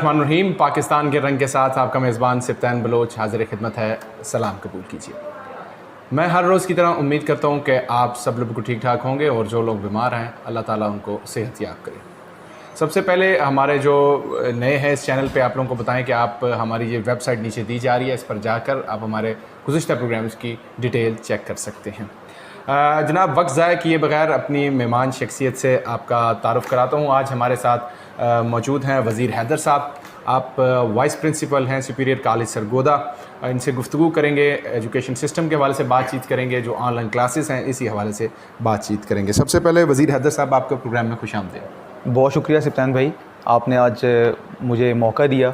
रहीम, पाकिस्तान के रंग के साथ आपका मेज़बान सिप्तान बलोच हाजिर खिदमत है। सलाम कबूल कीजिए। मैं हर रोज़ की तरह उम्मीद करता हूँ कि आप सब लोग को ठीक ठाक होंगे और जो लोग बीमार हैं अल्लाह ताला उनको सेहत याब करे। सबसे पहले हमारे जो नए हैं इस चैनल पे, आप लोगों को बताएं कि आप हमारी ये वेबसाइट नीचे दी जा रही है, इस पर जाकर आप हमारे गुज़िश्ता प्रोग्राम्स की डिटेल चेक कर सकते हैं। जनाब, वक्त ज़ाया किए बगैर अपनी मेहमान शख्सियत से आपका तारुफ़ कराता हूँ। आज हमारे साथ मौजूद हैं वज़ीर हैदर साहब। आप वाइस प्रिंसिपल हैं सुपीरियर कॉलेज सरगोदा। इनसे गुफ्तगू करेंगे, एजुकेशन सिस्टम के हवाले से बातचीत करेंगे, जो ऑनलाइन क्लासेस हैं इसी हवाले से बातचीत करेंगे। सबसे पहले वज़ीर हैदर साहब, आपके प्रोग्राम में खुशामदीद। बहुत शुक्रिया सिप्तान भाई, आपने आज मुझे मौका दिया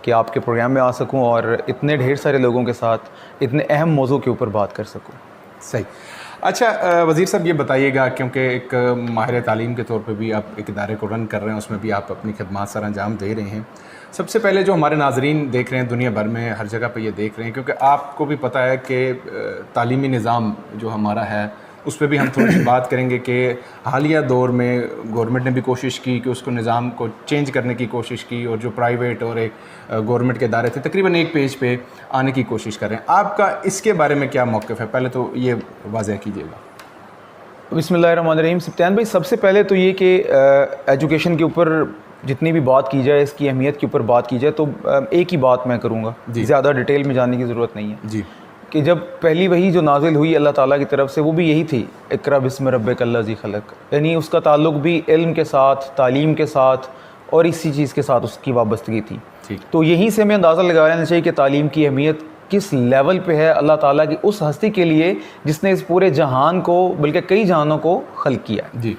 कि आपके प्रोग्राम में आ सकूं और इतने ढेर सारे लोगों के साथ इतने अहम मौजू के ऊपर बात कर सकूं। सही। अच्छा वज़ीर साहब, ये बताइएगा, क्योंकि एक माहिर तालीम के तौर पे भी आप एक इदारे को रन कर रहे हैं, उसमें भी आप अपनी खिदमात सर अंजाम दे रहे हैं। सबसे पहले जो हमारे नाजरीन देख रहे हैं दुनिया भर में, हर जगह पे ये देख रहे हैं, क्योंकि आपको भी पता है कि तालीमी निज़ाम जो हमारा है उस पर भी हम थोड़ी सी बात करेंगे कि हालिया दौर में गवर्नमेंट ने भी कोशिश की कि उसको निज़ाम को चेंज करने की कोशिश की, और जो प्राइवेट और एक गवर्नमेंट के इदारे थे तकरीबन एक पेज पे आने की कोशिश कर रहे हैं। आपका इसके बारे में क्या मौक़िफ़ है, पहले तो ये वाज़ह कीजिएगा। बिस्मिल्लाहिर्रहमानिर्रहीम। सिप्तान भाई, सबसे पहले तो ये कि एजुकेशन के ऊपर जितनी भी बात की जाए, इसकी अहमियत के ऊपर बात की जाए, तो एक ही बात मैं करूँगा, ज़्यादा डिटेल में जाने की ज़रूरत नहीं है जी। कि जब पहली वही जो नाजिल हुई अल्लाह ताला की तरफ से, वो भी यही थी, इक़रा बिस्म रब्बिकल्लज़ी खलक़, यानी उसका ताल्लुक़ भी इल्म के साथ, तालीम के साथ और इसी चीज़ के साथ उसकी वाबस्तगी थी। तो यहीं से हमें अंदाज़ा लगा लेना चाहिए कि तालीम की अहमियत किस लेवल पे है अल्लाह ताला की उस हस्ती के लिए जिसने इस पूरे जहान को, बल्कि कई जहानों को खल्क़ किया जी।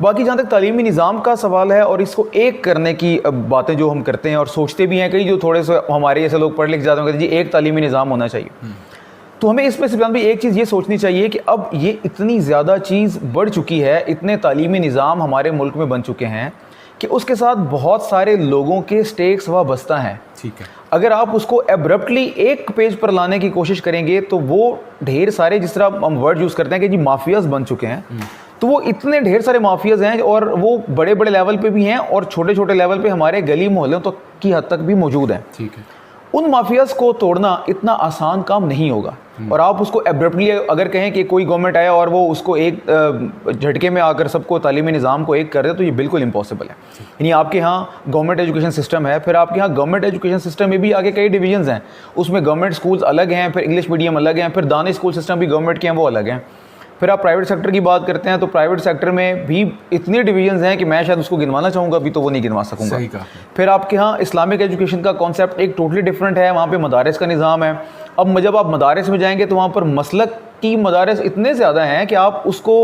बाकी जहाँ तक तालीमी निज़ाम का सवाल है और इसको एक करने की बातें जो हम करते हैं और सोचते भी हैं, कई जो थोड़े से हमारे ऐसे लोग पढ़ लिख जाते हैं, कहते हैं जी एक तालीमी निज़ाम होना चाहिए। तो हमें इसमें सिर्फ भी एक चीज़ ये सोचनी चाहिए कि अब ये इतनी ज़्यादा चीज़ बढ़ चुकी है, इतने तालीमी निज़ाम हमारे मुल्क में बन चुके हैं कि उसके साथ बहुत सारे लोगों के स्टेक्स वाबस्ता हैं। ठीक है। अगर आप उसको एब्रप्टली एक पेज पर लाने की कोशिश करेंगे तो वो ढेर सारे, जिस तरह हम वर्ड यूज़ करते हैं कि जी माफियाज़ बन चुके हैं, तो वो इतने ढेर सारे माफियाज़ हैं और वो बड़े बड़े लेवल पे भी हैं और छोटे छोटे लेवल पे हमारे गली मोहल्लों तक की हद तक भी मौजूद हैं। ठीक है। उन माफियाज़ को तोड़ना इतना आसान काम नहीं होगा, और आप उसको एब्रप्टली अगर कहें कि कोई गवर्नमेंट आया और वो उसको एक झटके में आकर सबको तालीमी निज़ाम को एक कर दे, तो ये बिल्कुल इम्पॉसिबल है। यानी आपके यहाँ गवर्नमेंट एजुकेशन सिस्टम है, फिर आपके यहाँ गवर्नमेंट एजुकेशन सिस्टम में भी आगे कई डिवीजन्स हैं, उसमें गवर्नमेंट स्कूल्स अलग हैं, फिर इंग्लिश मीडियम अलग हैं, फिर दानिश स्कूल सिस्टम भी गवर्नमेंट के हैं, वो अलग हैं। फिर आप प्राइवेट सेक्टर की बात करते हैं तो प्राइवेट सेक्टर में भी इतने डिवीजन्स हैं कि मैं शायद उसको गिनवाना चाहूँगा, अभी तो वो नहीं गिनवा सकूँगा। फिर आपके यहाँ इस्लामिक एजुकेशन का कॉन्सेप्ट एक टोटली डिफरेंट है, वहाँ पे मदारिस का निज़ाम है। अब जब आप मदारिस में जाएंगे तो वहाँ पर मसलक की मदारिस इतने ज़्यादा हैं कि आप उसको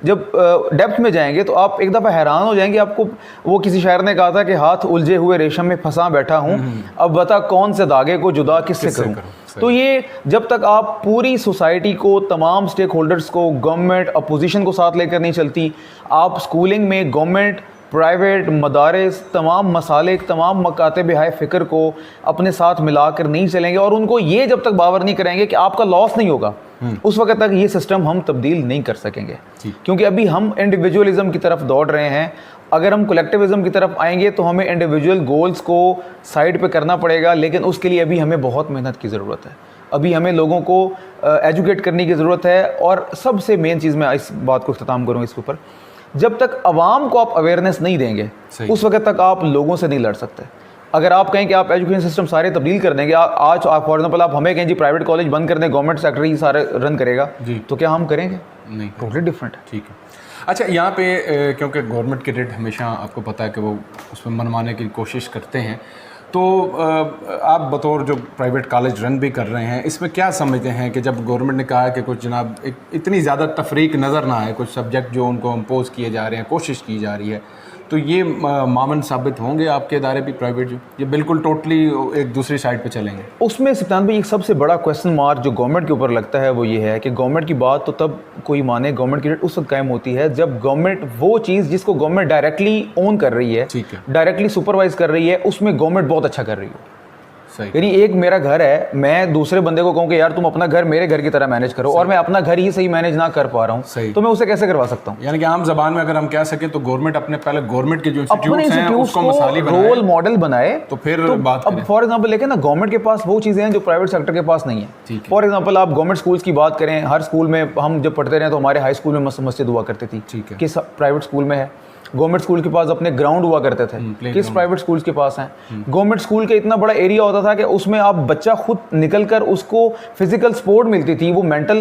जब डेप्थ में जाएंगे तो आप एक दफ़ा हैरान हो जाएंगे। आपको वो किसी शायर ने कहा था कि हाथ उलझे हुए रेशम में फंसा बैठा हूँ, अब बता कौन से धागे को जुदा किससे करूँ। तो ये जब तक आप पूरी सोसाइटी को, तमाम स्टेक होल्डर्स को, गवर्नमेंट अपोजिशन को साथ लेकर नहीं चलती, आप स्कूलिंग में गवर्नमेंट, प्राइवेट, मदारिस, तमाम मसालिक, तमाम मकातब हाय फ़िक्र को अपने साथ मिलाकर नहीं चलेंगे और उनको ये जब तक बावर नहीं कराएंगे कि आपका लॉस नहीं होगा, उस वक्त तक ये सिस्टम हम तब्दील नहीं कर सकेंगे। क्योंकि अभी हम इंडिविजुअलिज़म की तरफ दौड़ रहे हैं। अगर हम कलेक्टिविज़म की तरफ आएंगे तो हमें इंडिविजुअल गोल्स को साइड पे करना पड़ेगा, लेकिन उसके लिए अभी हमें बहुत मेहनत की ज़रूरत है। अभी हमें लोगों को एजुकेट करने की ज़रूरत है। और सबसे मेन चीज़, मैं इस बात को इख्तिताम करूँ इसके ऊपर, जब तक आवाम को आप अवेयरनेस नहीं देंगे उस वक्त तक आप लोगों से नहीं लड़ सकते। अगर आप कहें कि आप एजुकेशन सिस्टम सारे तब्दील कर देंगे, आज आप फॉर एग्जाम्पल आप हमें कहें जी प्राइवेट कॉलेज बंद कर दें, गवर्नमेंट सेक्टर ही सारे रन करेगा, तो क्या हम करेंगे? नहीं, टोटली डिफरेंट है। ठीक है। अच्छा, यहाँ पे क्योंकि गवर्नमेंट के रेट हमेशा आपको पता है कि वो उसमें मनवाने की कोशिश करते हैं, तो आप बतौर जो प्राइवेट कॉलेज रन भी कर रहे हैं, इसमें क्या समझते हैं कि जब गवर्नमेंट ने कहा कि कुछ जनाब इतनी ज़्यादा तफरीक नज़र ना आए, कुछ सब्जेक्ट जो उनको इम्पोज किए जा रहे हैं, कोशिश की जा रही है, तो ये मामन साबित होंगे आपके इदारे भी प्राइवेट जो ये बिल्कुल टोटली एक दूसरी साइड पे चलेंगे? उसमें सिप्तान भाई एक सबसे बड़ा क्वेश्चन मार्क जो गवर्नमेंट के ऊपर लगता है वो ये है कि गवर्नमेंट की बात तो तब कोई माने, गवर्नमेंट की रेट उस वक्त कायम होती है जब गवर्नमेंट वो चीज़ जिसको गवर्नमेंट डायरेक्टली ओन कर रही है, डायरेक्टली सुपरवाइज कर रही है, उसमें गवर्नमेंट बहुत अच्छा कर रही हो। सही। यानी एक मेरा घर है, मैं दूसरे बंदे को कहूँ कि यार तुम अपना घर मेरे घर की तरह मैनेज करो, और मैं अपना घर ही सही मैनेज ना कर पा रहा हूँ, तो मैं उसे कैसे करवा सकता हूँ? यानी कि आम जबान में अगर हम कह सकें तो गवर्नमेंट अपने पहले गवर्नमेंट के जो अपने इंस्टीट्यूट्स हैं उसको मिसाली को बनाए, रोल मॉडल बनाए, तो फिर बात अब फॉर एग्जांपल लेके ना, गवर्नमेंट के पास वो चीज़ें हैं जो प्राइवेट सेक्टर के पास नहीं है। फॉर एग्जांपल आप गवर्नमेंट स्कूल्स की बात करें, हर स्कूल में हम जब पढ़ते रहे तो हमारे हाई स्कूल में मस्जिद हुआ करती थी, किस प्राइवेट स्कूल में है? गवर्नमेंट स्कूल के पास अपने ग्राउंड हुआ करते थे, किस प्राइवेट स्कूल्स के पास हैं? गवर्नमेंट स्कूल का इतना बड़ा एरिया होता था कि उसमें आप बच्चा खुद निकलकर उसको फिजिकल सपोर्ट मिलती थी, वो मेंटल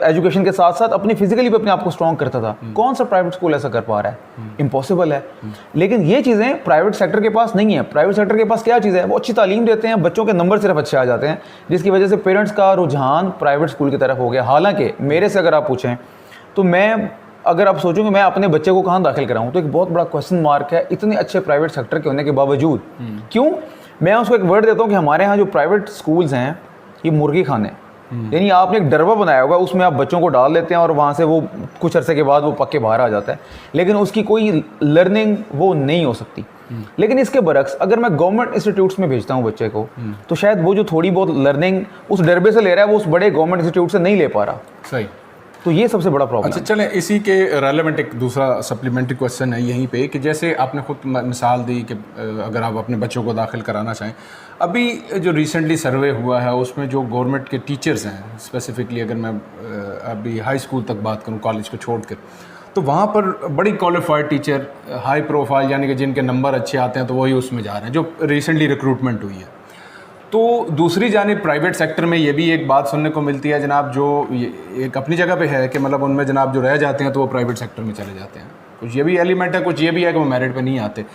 एजुकेशन के साथ साथ अपनी फिजिकली भी अपने आप को स्ट्रॉन्ग करता था। कौन सा प्राइवेट स्कूल ऐसा कर पा रहा है? इम्पॉसिबल है। लेकिन ये चीज़ें प्राइवेट सेक्टर के पास नहीं है। प्राइवेट सेक्टर के पास क्या चीज़ है? वो अच्छी तालीम देते हैं, बच्चों के नंबर सिर्फ अच्छे आ जाते हैं, जिसकी वजह से पेरेंट्स का रुझान प्राइवेट स्कूल की तरफ हो गया। हालांकि मेरे से अगर आप पूछें तो मैं, अगर आप सोचो कि मैं अपने बच्चे को कहाँ दाखिल कराऊँ, तो एक बहुत बड़ा क्वेश्चन मार्क है, इतने अच्छे प्राइवेट सेक्टर के होने के बावजूद। क्यों? मैं उसको एक वर्ड देता हूँ कि हमारे यहाँ जो प्राइवेट स्कूल्स हैं ये मुर्गी खाने, यानी आपने एक डरवा बनाया हुआ है, उसमें आप बच्चों को डाल देते हैं और वहाँ से वो कुछ अरसे के बाद वो पक के बाहर आ जाता है, लेकिन उसकी कोई लर्निंग वो नहीं हो सकती। लेकिन इसके बरक्स अगर मैं गवर्नमेंट इंस्टीट्यूट्स में भेजता हूँ बच्चे को, तो शायद वो जो थोड़ी बहुत लर्निंग उस डरबे से ले रहा है वो उस बड़े गवर्नमेंट इंस्टीट्यूट से नहीं ले पा रहा। सही। तो ये सबसे बड़ा प्रॉब्लम। अच्छा चलें, इसी के रेलेवेंट एक दूसरा सप्लीमेंट्री क्वेश्चन है यहीं पे कि जैसे आपने खुद मिसाल दी कि अगर आप अपने बच्चों को दाखिल कराना चाहें, अभी जो रिसेंटली सर्वे हुआ है उसमें जो गवर्नमेंट के टीचर्स हैं, स्पेसिफिकली अगर मैं अभी हाई स्कूल तक बात करूं कॉलेज को छोड़कर, तो वहाँ पर बड़ी क्वालिफाइड टीचर, हाई प्रोफाइल, यानी कि जिनके नंबर अच्छे आते हैं तो वही उसमें जा रहे हैं, जो रिसेंटली रिक्रूटमेंट हुई है। तो दूसरी जानिब प्राइवेट सेक्टर में ये भी एक बात सुनने को मिलती है जनाब, जो एक अपनी जगह पे है कि मतलब उनमें जनाब जो रह जाते हैं तो वो प्राइवेट सेक्टर में चले जाते हैं। कुछ ये भी एलिमेंट है, कुछ ये भी है कि वो मेरिट पे नहीं आते,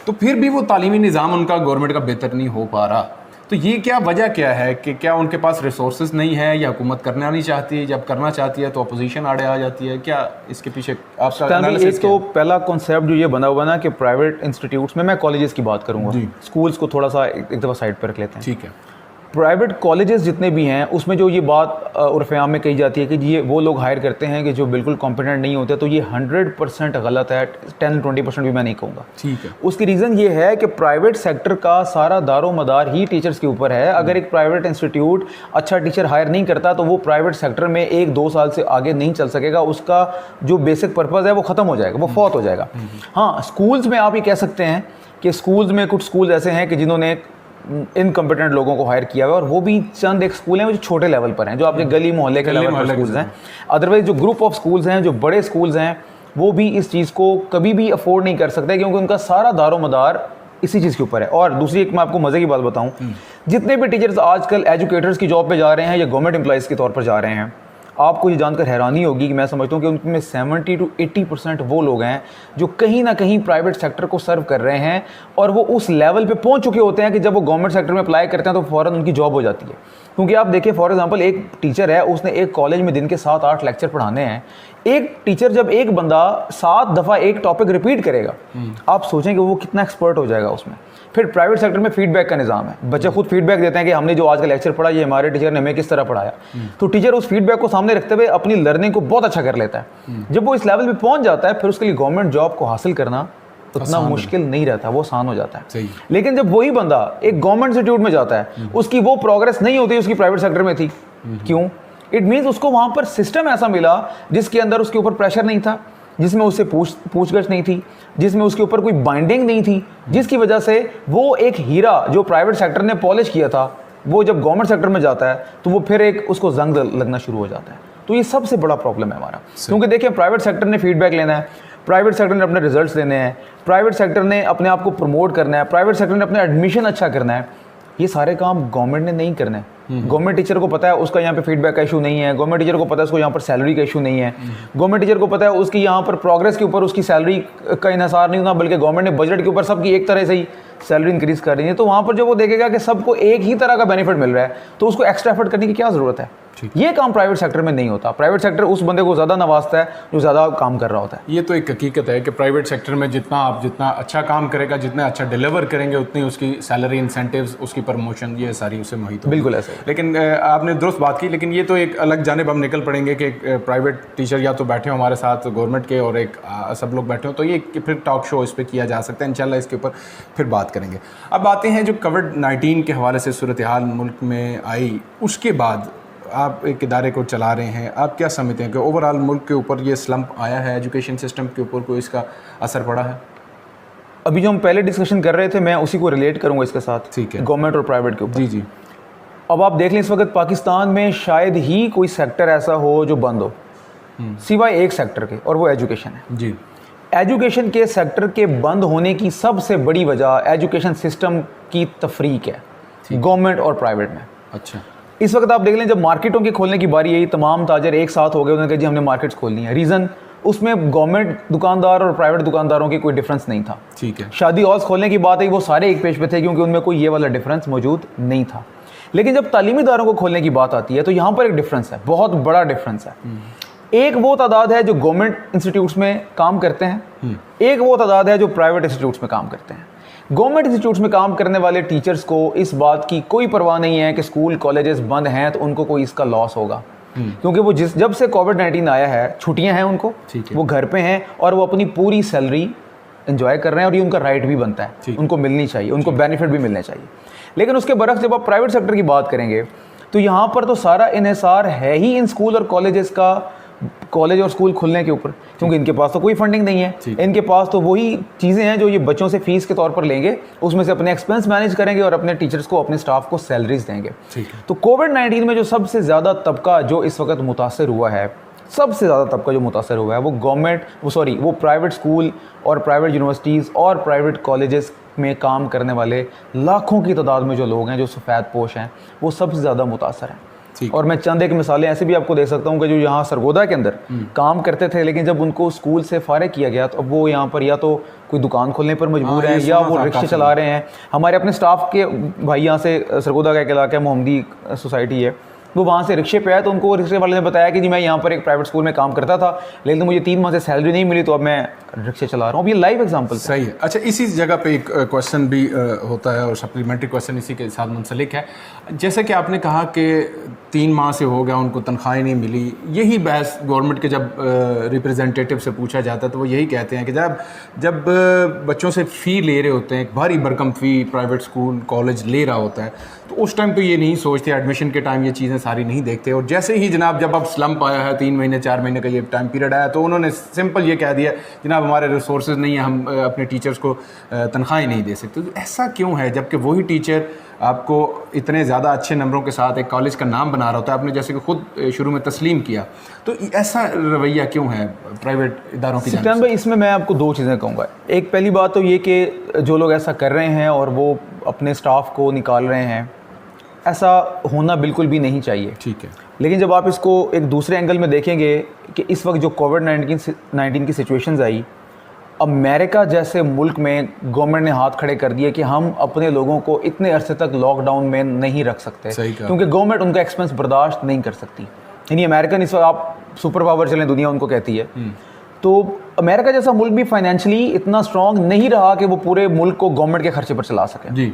तो फिर भी वो तालीमी निज़ाम उनका गवर्नमेंट का बेहतर नहीं हो पा रहा। तो ये क्या वजह क्या है कि क्या उनके पास रिसोर्सेज नहीं है, या हुकूमत करना नहीं चाहती है, जब करना चाहती है तो अपोजिशन आड़े आ जाती है? क्या इसके पीछे आपका एनालिसिस? एक तो पहला कॉन्सेप्ट जो ये बना हुआ ना कि प्राइवेट इंस्टीट्यूट्स में, मैं कॉलेजेस की बात करूँगा, स्कूल्स को थोड़ा सा एक दफ़ा साइड पर रख लेते हैं। ठीक है। प्राइवेट कॉलेजेस जितने भी हैं उसमें जो ये बात उर्फ़-ए-आम में कही जाती है कि ये वो लोग हायर करते हैं कि जो बिल्कुल कॉम्पिटेंट नहीं होते, तो ये 100% गलत है। 10-20% भी मैं नहीं कहूँगा। ठीक है। उसकी रीज़न ये है कि प्राइवेट सेक्टर का सारा दारोमदार ही टीचर्स के ऊपर है। अगर एक प्राइवेट इंस्टीट्यूट अच्छा टीचर हायर नहीं करता तो वो प्राइवेट सेक्टर में 1-2 साल से आगे नहीं चल सकेगा, उसका जो बेसिक पर्पज़ है वो ख़त्म हो जाएगा, वो फौत हो जाएगा। हाँ, स्कूल्स में आप ये कह सकते हैं कि स्कूल्स में कुछ स्कूल्स ऐसे हैं कि जिन्होंने इनकम्पिटेंट लोगों को हायर किया हुआ है, और वो भी चंद एक स्कूल हैं जो छोटे लेवल पर हैं, जो आपके गली मोहल्ले के लेवल पर स्कूल्स हैं। अदरवाइज जो ग्रुप ऑफ स्कूल्स हैं, जो बड़े स्कूल्स हैं, वो भी इस चीज़ को कभी भी अफोर्ड नहीं कर सकते, क्योंकि उनका सारा दारोमदार इसी चीज़ के ऊपर है। और दूसरी एक मैं आपको मज़े की बात बताऊं, जितने भी टीचर्स आजकल एजुकेटर्स की जॉब पे जा रहे हैं या गवर्नमेंट एम्प्लॉइज़ के तौर पर जा रहे हैं, आपको ये जानकर हैरानी होगी कि मैं समझता हूँ कि उनमें 70-80% वो लोग हैं जो कहीं ना कहीं प्राइवेट सेक्टर को सर्व कर रहे हैं, और वो उस लेवल पे पहुँच चुके होते हैं कि जब वो गवर्नमेंट सेक्टर में अप्लाई करते हैं तो फ़ौरन उनकी जॉब हो जाती है। क्योंकि आप देखिए, फॉर एग्जांपल एक टीचर है, उसने एक कॉलेज में दिन के 7-8 लेक्चर पढ़ाने हैं। एक टीचर जब एक बंदा 7 दफ़ा एक टॉपिक रिपीट करेगा, आप सोचें कि वो कितना एक्सपर्ट हो जाएगा उसमें। फिर प्राइवेट सेक्टर में फीडबैक का निज़ाम है, बच्चे खुद फीडबैक देते हैं कि हमने जो आज का लेक्चर पढ़ा ये हमारे टीचर ने हमें किस तरह पढ़ाया। तो टीचर उस फीडबैक को सामने रखते हुए अपनी लर्निंग को बहुत अच्छा कर लेता है। जब वो इस लेवल पे पहुंच जाता है, फिर उसके लिए गवर्नमेंट जॉब को हासिल करना उतना मुश्किल नहीं रहता, वो आसान हो जाता है। लेकिन जब वही बंदा एक गवर्नमेंट इंस्टीट्यूट में जाता है, उसकी वो प्रोग्रेस नहीं होती उसकी प्राइवेट सेक्टर में थी। क्यों? इट मीन्स उसको वहाँ पर सिस्टम ऐसा मिला जिसके अंदर उसके ऊपर प्रेशर नहीं था, जिसमें उससे पूछगछ नहीं थी, जिसमें उसके ऊपर कोई बाइंडिंग नहीं थी, जिसकी वजह से वो एक हीरा जो प्राइवेट सेक्टर ने पॉलिश किया था, वो जब गवर्नमेंट सेक्टर में जाता है तो वो फिर एक उसको जंग लगना शुरू हो जाता है। तो ये सबसे बड़ा प्रॉब्लम है हमारा। क्योंकि देखिए, प्राइवेट सेक्टर ने फीडबैक लेना है, प्राइवेट सेक्टर ने अपने रिजल्ट्स देने हैं, प्राइवेट सेक्टर ने अपने आप को प्रमोट करना है, प्राइवेट सेक्टर ने अपना एडमिशन अच्छा करना है। ये सारे काम गवर्नमेंट ने नहीं करने। गवर्नमेंट टीचर को पता है उसका यहाँ पे फीडबैक का इशू नहीं है, गवर्नमेंट टीचर को पता है उसको यहाँ पर सैलरी का इशू नहीं है, गवर्नमेंट टीचर को पता है उसकी यहाँ पर प्रोग्रेस के ऊपर उसकी सैलरी का इन्हिसार नहीं होता, बल्कि गवर्नमेंट ने बजट के ऊपर सबकी एक तरह से ही सैलरी इंक्रीज़ कर रही है। तो वहाँ पर जब वो देखेगा कि सबको एक ही तरह का बेनिफिट मिल रहा है, तो उसको एक्स्ट्रा एफर्ट करने की क्या ज़रूरत है? ये काम प्राइवेट सेक्टर में नहीं होता। प्राइवेट सेक्टर उस बंदे को ज़्यादा नवाजता है जो ज़्यादा काम कर रहा होता है। ये तो एक हकीकत है कि प्राइवेट सेक्टर में जितना अच्छा काम करेगा, जितना अच्छा डिलीवर करेंगे, उतनी उसकी सैलरी, इंसेंटिव्स, उसकी प्रमोशन, ये सारी उसे मोहित होगी। बिल्कुल ऐसे। लेकिन आपने दुरुस्त बात की, लेकिन ये तो एक अलग जानिब हम निकल पड़ेंगे कि प्राइवेट टीचर या तो बैठे हो हमारे साथ गवर्नमेंट के और एक सब लोग बैठे हो, तो ये फिर टॉक शो इस पर किया जा सकता है। इंशाल्लाह इसके ऊपर फिर बात करेंगे। अब आते हैं जो कोविड-19 के हवाले से सूरत हाल मुल्क में आई, उसके बाद आप एक इदारे को चला रहे हैं, आप क्या समझते हैं कि ओवरऑल मुल्क के ऊपर ये स्लम्प आया है, एजुकेशन सिस्टम के ऊपर कोई इसका असर पड़ा है? अभी जो हम पहले डिस्कशन कर रहे थे, मैं उसी को रिलेट करूंगा इसके साथ, ठीक है, गवर्नमेंट और प्राइवेट के ऊपर। जी जी। अब आप देख लें, इस वक्त पाकिस्तान में शायद ही कोई सेक्टर ऐसा हो जो बंद हो, सिवाय एक सेक्टर के, और वो एजुकेशन है जी। एजुकेशन के सेक्टर के बंद होने की सबसे बड़ी वजह एजुकेशन सिस्टम की तफरीक है गवर्नमेंट और प्राइवेट में। अच्छा, इस वक्त आप देख लें, जब मार्केटों के खोलने की बारी आई, तमाम ताजर एक साथ हो गए, उन्होंने कहा जी हमने मार्केट्स खोलनी है। रीज़न, उसमें गवर्नमेंट दुकानदार और प्राइवेट दुकानदारों की कोई डिफरेंस नहीं था। ठीक है। शादी हॉल्स खोलने की बात आई, वो सारे एक पेज पे थे क्योंकि उनमें कोई ये वाला डिफरेंस मौजूद नहीं था। लेकिन जब तालीमी इदारों को खोलने की बात आती है तो यहाँ पर एक डिफरेंस है, बहुत बड़ा डिफरेंस है। एक वो तादाद है जो गवर्नमेंट इंस्टीट्यूट्स में काम करते हैं, एक वो तादाद है जो प्राइवेट इंस्टीट्यूट्स में काम करते हैं। गवर्नमेंट इंस्टीट्यूट्स में काम करने वाले टीचर्स को इस बात की कोई परवाह नहीं है कि स्कूल कॉलेजेस बंद हैं तो उनको कोई इसका लॉस होगा, क्योंकि वो जब से कोविड-19 आया है, छुट्टियां हैं उनको, वो घर पे हैं और वो अपनी पूरी सैलरी एंजॉय कर रहे हैं और ये उनका राइट भी बनता है, उनको मिलनी चाहिए, उनको बेनिफिट भी मिलने चाहिए। लेकिन उसके बरक्स जब आप प्राइवेट सेक्टर की बात करेंगे तो यहाँ पर तो सारा इन्हिसार है ही इन स्कूल और कॉलेजेस का, कॉलेज और स्कूल खुलने के ऊपर, क्योंकि इनके पास तो कोई फंडिंग नहीं है। इनके पास तो वही चीज़ें हैं जो ये बच्चों से फीस के तौर पर लेंगे, उसमें से अपने एक्सपेंस मैनेज करेंगे और अपने टीचर्स को, अपने स्टाफ को सैलरीज देंगे। तो कोविड-19 में जो सबसे ज़्यादा तबका जो इस वक्त मुतासर हुआ है, सबसे ज़्यादा तबका जो मुतासर हुआ है वो प्राइवेट स्कूल और प्राइवेट यूनिवर्सिटीज़ और प्राइवेट कॉलेजेस में काम करने वाले लाखों की तादाद में जो लोग हैं, जो सफ़ेद पोश हैं, वो सबसे ज़्यादा मुतासर हैं। और मैं चंद एक मिसालें ऐसे भी आपको दे सकता हूँ कि जो यहाँ सरगोदा के अंदर काम करते थे, लेकिन जब उनको स्कूल से फारिग किया गया तो अब वो यहाँ पर या तो कोई दुकान खोलने पर मजबूर हैं या वो रिक्शे चला रहे हैं। हमारे अपने स्टाफ के भाई यहाँ से सरगोदा का एक इलाका है, मोहम्मदी सोसाइटी है, वो वहाँ से रिक्शे पे आया तो उनको रिक्शे वाले ने बताया कि जी मैं यहाँ पर एक प्राइवेट स्कूल में काम करता था, लेकिन मुझे 3 माह से सैलरी नहीं मिली तो अब मैं रिक्शे चला रहा हूँ। अब ये लाइव एग्जांपल सही है। अच्छा, इसी जगह पे एक क्वेश्चन भी होता है और सप्लीमेंट्री क्वेश्चन इसी के साथ मुंसलिक है। जैसे कि आपने कहा कि 3 माह से हो गया उनको तनख्वाहें नहीं मिली, यही बहस गवर्नमेंट के जब रिप्रेजेंटेटिव से पूछा जाता है तो वो यही कहते हैं कि जब बच्चों से फ़ी ले रहे होते हैं, एक भारी भरकम फ़ी प्राइवेट स्कूल कॉलेज ले रहा होता है, तो उस टाइम तो ये नहीं सोचते, एडमिशन के टाइम ये चीज़ें सारी नहीं देखते। और जैसे ही जनाब जब अब स्लम्प आया है, 3 महीने 4 महीने का ये टाइम पीरियड आया, तो उन्होंने सिंपल ये कह दिया जनाब हमारे रिसोर्सेज नहीं है, हम अपने टीचर्स को तनख्वाहें नहीं दे सकते। तो ऐसा क्यों है जबकि वही टीचर आपको इतने ज़्यादा अच्छे नंबरों के साथ एक कॉलेज का नाम बना रहा होता है, आपने जैसे कि खुद शुरू में तस्लीम किया, तो ऐसा रवैया क्यों है प्राइवेट इदारों की जानिब से? भाई इसमें मैं आपको 2 चीज़ें कहूँगा। एक पहली बात तो ये कि जो लोग ऐसा कर रहे हैं और वो अपने स्टाफ को निकाल रहे हैं, ऐसा होना बिल्कुल भी नहीं चाहिए। ठीक है। लेकिन जब आप इसको एक दूसरे एंगल में देखेंगे कि इस वक्त जो कोविड-19 की सिचुएशंस आई, अमेरिका जैसे मुल्क में गवर्नमेंट ने हाथ खड़े कर दिए कि हम अपने लोगों को इतने अरसे तक लॉकडाउन में नहीं रख सकते, क्योंकि गवर्नमेंट उनका एक्सपेंस बर्दाश्त नहीं कर सकती। यानी अमेरिकन इस वक्त आप सुपर पावर चलें दुनिया उनको कहती है, तो अमेरिका जैसा मुल्क भी फाइनेंशियली इतना स्ट्रॉन्ग नहीं रहा कि वो पूरे मुल्क को गवर्नमेंट के खर्चे पर चला सके। जी।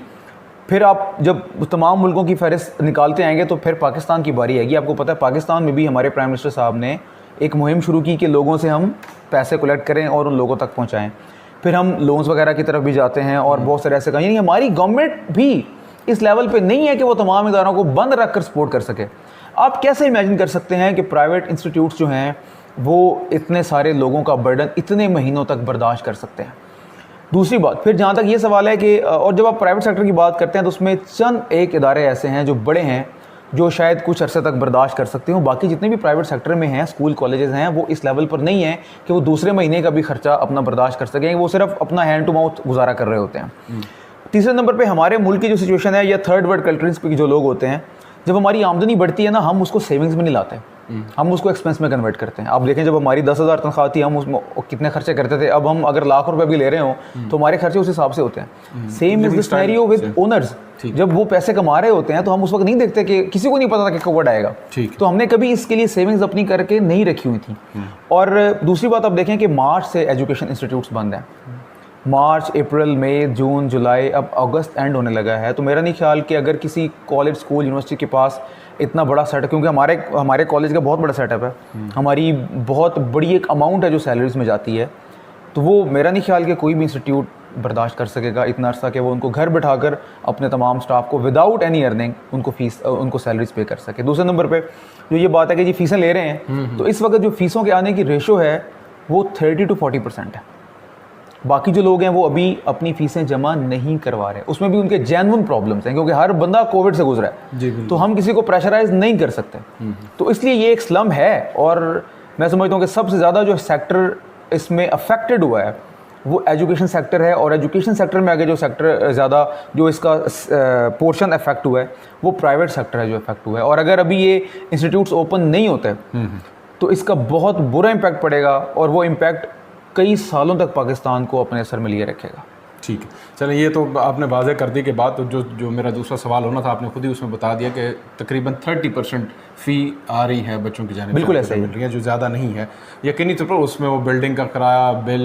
फिर आप जब तमाम मुल्कों की फहरिस्त निकालते आएंगे तो फिर पाकिस्तान की बारी आएगी। आपको पता है पाकिस्तान में भी हमारे प्राइम मिनिस्टर साहब ने एक मुहिम शुरू की कि लोगों से हम पैसे कलेक्ट करें और उन लोगों तक पहुंचाएं। फिर हम लोन्स वगैरह की तरफ भी जाते हैं और बहुत सारे ऐसे काम, यानी हमारी गवर्नमेंट भी इस लेवल पे नहीं है कि वो तमाम इदारों को बंद रख कर सपोर्ट कर सके। आप कैसे इमेजिन कर सकते हैं कि प्राइवेट इंस्टीट्यूट्स जो हैं वो इतने सारे लोगों का बर्डन इतने महीनों तक बर्दाश्त कर सकते हैं? दूसरी बात, फिर जहाँ तक ये सवाल है कि और जब आप प्राइवेट सेक्टर की बात करते हैं तो उसमें चंद एक इदारे ऐसे हैं जो बड़े हैं, जो शायद कुछ अरसे तक बर्दाश्त कर सकते हो। बाकी जितने भी प्राइवेट सेक्टर में हैं, स्कूल कॉलेजेस हैं, वो इस लेवल पर नहीं है कि वो दूसरे महीने का भी खर्चा अपना बर्दाश्त कर सकेंगे, वो सिर्फ अपना हैंड टू माउथ गुजारा कर रहे होते हैं। तीसरे नंबर पे हमारे मुल्क की जो सिचुएशन है या थर्ड वर्ल्ड कंट्रीज़ पे जो लोग होते हैं, जब हमारी आमदनी बढ़ती है ना, हम उसको सेविंग्स में नहीं लाते, हम उसको एक्सपेंस में कन्वर्ट करते हैं। आप देखें जब हमारी 10,000 तनख्वाह थी, हम उसमें कितने खर्चे करते थे। अब हम अगर लाख रुपए भी ले रहे हो तो हमारे खर्चे उस हिसाब से होते हैं। Same is the scenario with owners. जब वो पैसे कमा रहे होते हैं तो हम उस वक्त नहीं देखते कि किसी को नहीं पता था कि कोविड आएगा, तो हमने कभी इसके लिए सेविंग्स अपनी करके नहीं रखी हुई थी। और दूसरी बात आप देखें कि मार्च से एजुकेशन इंस्टीट्यूट्स बंद हैं। मार्च, अप्रैल, मई, जून, जुलाई, अब अगस्त एंड होने लगा है। तो मेरा नहीं ख्याल कि अगर किसी कॉलेज, स्कूल, यूनिवर्सिटी के पास इतना बड़ा सेटअप, क्योंकि हमारे कॉलेज का बहुत बड़ा सेटअप है, हमारी बहुत बड़ी एक अमाउंट है जो सैलरीज में जाती है, तो वो मेरा नहीं ख्याल कि कोई भी इंस्टीट्यूट बर्दाश्त कर सकेगा इतना अर्सा कि वो उनको घर बिठाकर अपने तमाम स्टाफ को विदाउट एनी अर्निंग उनको सैलरीज पे कर सके। दूसरे नंबर पे जो ये बात है कि जी फीसें ले रहे हैं, तो इस वक्त जो फीसों के आने की रेशो है वो 30 to 40% है। बाकी जो लोग हैं वो अभी अपनी फीसें जमा नहीं करवा रहे, उसमें भी उनके जेन्युइन प्रॉब्लम्स हैं, क्योंकि हर बंदा कोविड से गुजरा है, तो हम किसी को प्रेशराइज नहीं कर सकते। तो इसलिए ये एक स्लम है। और मैं समझता हूँ कि सबसे ज़्यादा जो सेक्टर इसमें अफेक्टेड हुआ है वो एजुकेशन सेक्टर है। और एजुकेशन सेक्टर में आगे जो सेक्टर ज़्यादा जो इसका पोर्शन अफेक्ट हुआ है वो प्राइवेट सेक्टर है जो अफेक्ट हुआ है। और अगर अभी ये इंस्टीट्यूट्स ओपन नहीं होते तो इसका बहुत बुरा इम्पैक्ट पड़ेगा, और वो इम्पैक्ट कई सालों तक पाकिस्तान को अपने असर में लिए रखेगा। ठीक है, चलें, ये तो आपने वाज़े कर दी कि बात, तो जो मेरा दूसरा सवाल होना था आपने खुद ही उसमें बता दिया कि तकरीबन 30% फ़ी आ रही है बच्चों की जानिब, बिल्कुल ऐसा ही मिल रही है, जो ज़्यादा नहीं है। यकीनी तौर पर उसमें वो बिल्डिंग का किराया, बिल,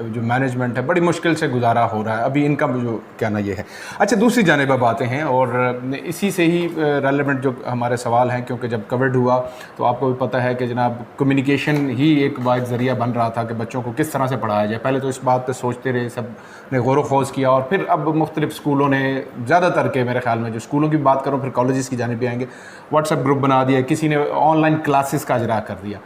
जो मैनेजमेंट है, बड़ी मुश्किल से गुजारा हो रहा है अभी, इनका जो कहना ये है। अच्छा, दूसरी जानिब अब आते हैं, और इसी से ही रेलेवेंट जो हमारे सवाल हैं, क्योंकि जब कोविड हुआ तो आपको भी पता है कि जनाब कम्युनिकेशन ही एक वाहिद ज़रिया बन रहा था कि बच्चों को किस तरह से पढ़ाया जाए। पहले तो इस बात पर सोचते रहे, सब ने गौर खोज किया, और फिर अब मुख्तलिफ स्कूलों ने, ज़्यादातर के मेरे ख्याल में, जो स्कूलों की बात करूँ, फिर कॉलेजेस की जानिब भी आएंगे, व्हाट्सएप ग्रुप बना दिया, किसी ने ऑनलाइन क्लासेस का इजरा कर दिया।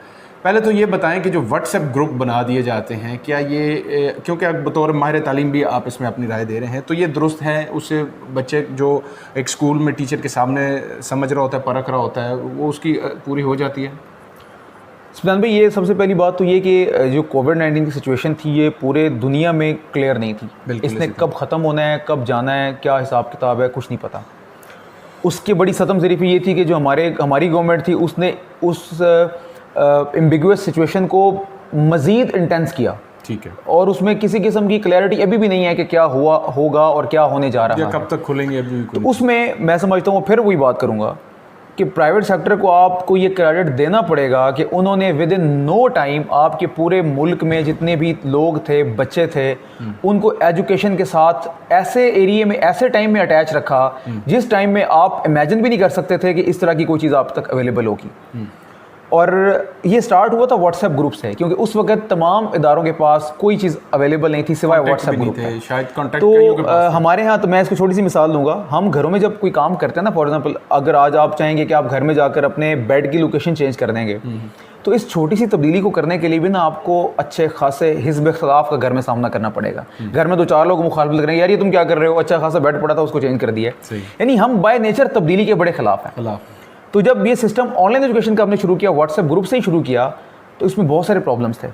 पहले तो ये बताएं कि जो व्हाट्सएप ग्रुप बना दिए जाते हैं, क्या ये, क्योंकि आप बतौर माहिर तालीम भी आप इसमें अपनी राय दे रहे हैं, तो ये दुरुस्त है? उससे बच्चे जो एक स्कूल में टीचर के सामने समझ रहा होता है, परख रहा होता है, वो उसकी पूरी हो जाती है? सुल्तान भाई, ये सबसे पहली बात तो ये कि जो कोविड-19 की सिचुएशन थी ये पूरे दुनिया में क्लियर नहीं थी। इसने कब ख़त्म होना है, कब जाना है, क्या हिसाब किताब है, कुछ नहीं पता। उसकी बड़ी सतम ज़रीफ़ी ये थी कि जो हमारी गवर्नमेंट थी उसने उस एम्बिगुअस सिचुएशन को मज़ीद इंटेंस किया। ठीक है। और उसमें किसी किस्म की क्लैरिटी अभी भी नहीं है कि क्या होगा और क्या होने जा रहा है, कब तक खुलेंगे अभी। तो उसमें मैं समझता हूँ फिर वही बात करूँगा कि प्राइवेट सेक्टर को आपको ये क्रेडिट देना पड़ेगा कि उन्होंने विद इन नो टाइम आपके पूरे मुल्क में जितने भी लोग थे, बच्चे थे, उनको एजुकेशन के साथ ऐसे एरिया में, ऐसे टाइम में अटैच रखा जिस टाइम में आप इमेजिन भी नहीं कर सकते थे कि इस तरह की कोई चीज़ आप तक अवेलेबल होगी। और ये स्टार्ट हुआ था व्हाट्सएप ग्रुप से, क्योंकि उस वक्त तमाम इदारों के पास कोई चीज़ अवेलेबल नहीं थी सिवाय व्हाट्सएप ग्रुप के। शायद कॉन्टैक्ट तो हमारे यहाँ, तो मैं इसको छोटी सी मिसाल दूंगा, हम घरों में जब कोई काम करते हैं ना, फॉर एग्जांपल अगर आज आप चाहेंगे कि आप घर में जाकर अपने बेड की लोकेशन चेंज कर देंगे, तो इस छोटी सी तब्दीली को करने के लिए भी ना आपको अच्छे खासे हिज़्ब इख्तिलाफ का घर में सामना करना पड़ेगा। घर में 2-4 लोग मुखालफत करेंगे, यार ये तुम क्या कर रहे हो, अच्छा खासा बेड पड़ा था उसको चेंज कर दिया। यानी हम बाय नेचर तब्दीली के बड़े खिलाफ हैं। तो जब ये सिस्टम ऑनलाइन एजुकेशन का हमने शुरू किया, व्हाट्सएप ग्रुप से ही शुरू किया, तो इसमें बहुत सारे प्रॉब्लम्स थे।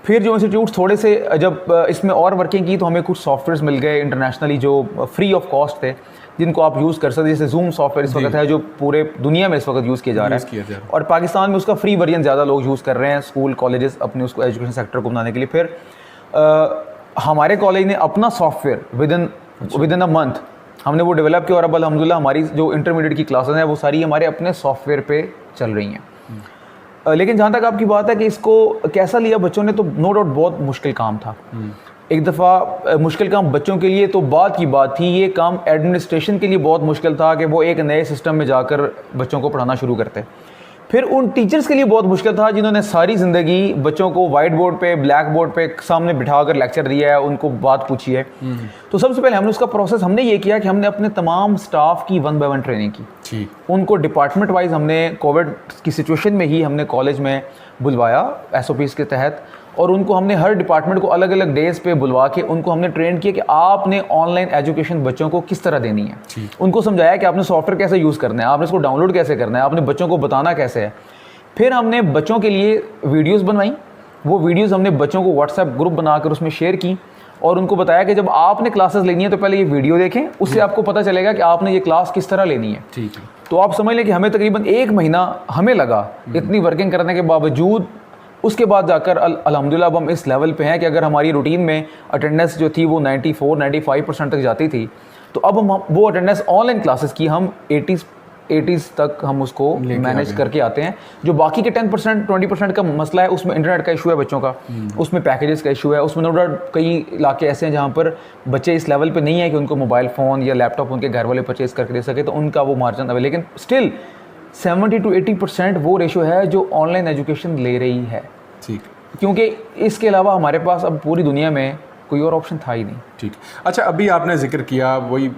फिर जो इंस्टीट्यूट थोड़े से जब इसमें और वर्किंग की तो हमें कुछ सॉफ्टवेयर्स मिल गए इंटरनेशनली जो फ्री ऑफ कॉस्ट थे, जिनको आप यूज़ कर सकते, जैसे जूम सॉफ्टवेयर इस वक्त है जो पूरे दुनिया में इस वक्त यूज़ किया जा रहा है, और पाकिस्तान में उसका फ्री वर्जन ज़्यादा लोग यूज़ कर रहे हैं, स्कूल कॉलेजेस अपने उसको एजुकेशन सेक्टर को बनाने के लिए। फिर हमारे कॉलेज ने अपना software with in a month हमने वो डेवलप किया, और अब अल्हम्दुलिल्लाह हमारी जो इंटरमीडिएट की क्लासेस हैं वो सारी हमारे अपने सॉफ्टवेयर पे चल रही हैं। लेकिन जहाँ तक आपकी बात है कि इसको कैसा लिया बच्चों ने, तो नो डाउट बहुत मुश्किल काम था। एक दफ़ा मुश्किल काम बच्चों के लिए तो बात की बात थी, ये काम एडमिनिस्ट्रेशन के लिए बहुत मुश्किल था कि वो एक नए सिस्टम में जाकर बच्चों को पढ़ाना शुरू करते। फिर उन टीचर्स के लिए बहुत मुश्किल था जिन्होंने सारी ज़िंदगी बच्चों को वाइट बोर्ड पे, ब्लैक बोर्ड पे सामने बिठा कर लेक्चर दिया है, उनको बात पूछी है। तो सबसे पहले हमने उसका प्रोसेस हमने ये किया कि हमने अपने तमाम स्टाफ की 1 by 1 ट्रेनिंग की। उनको डिपार्टमेंट वाइज हमने कोविड की सिचुएशन में ही हमने कॉलेज में बुलवाया SOPs के तहत, और उनको हमने हर डिपार्टमेंट को अलग अलग डेज पे बुलवा के उनको हमने ट्रेन किया कि आपने ऑनलाइन एजुकेशन बच्चों को किस तरह देनी है। उनको समझाया कि आपने सॉफ्टवेयर कैसे यूज़ करना है, आपने इसको डाउनलोड कैसे करना है, आपने बच्चों को बताना कैसे है। फिर हमने बच्चों के लिए वीडियोस बनवाई, वो वीडियोस हमने बच्चों को व्हाट्सएप ग्रुप बनाकर उसमें शेयर की, और उनको बताया कि जब आपने क्लासेस लेनी है तो पहले ये वीडियो देखें, उससे आपको पता चलेगा कि आपने ये क्लास किस तरह लेनी है। ठीक है। तो आप समझ लें कि हमें तकरीबन 1 महीना हमें लगा इतनी वर्किंग करने के बावजूद। उसके बाद जाकर अल्हम्दुलिल्लाह अब हम इस लेवल पे हैं कि अगर हमारी रूटीन में अटेंडेंस जो थी वो 94-95% तक जाती थी, तो अब हम वो अटेंडेंस ऑनलाइन क्लासेस की हम 80s तक हम उसको मैनेज करके आते हैं। जो बाकी के 10%-20% का मसला है, उसमें इंटरनेट का इशू है बच्चों का, उसमें पैकेजेस का इशू है, उसमें नो डाउट कई इलाके ऐसे हैं जहाँ पर बच्चे इस लेवल पे नहीं है कि उनको मोबाइल फ़ोन या लैपटॉप उनके घर वाले परचेज़ करके दे सके, तो उनका वो मार्जिन है। लेकिन स्टिल 70-80% वो रेशो है जो ऑनलाइन एजुकेशन ले रही है। ठीक। क्योंकि इसके अलावा हमारे पास अब पूरी दुनिया में कोई और ऑप्शन था ही नहीं। ठीक। अच्छा, अभी आपने जिक्र किया वही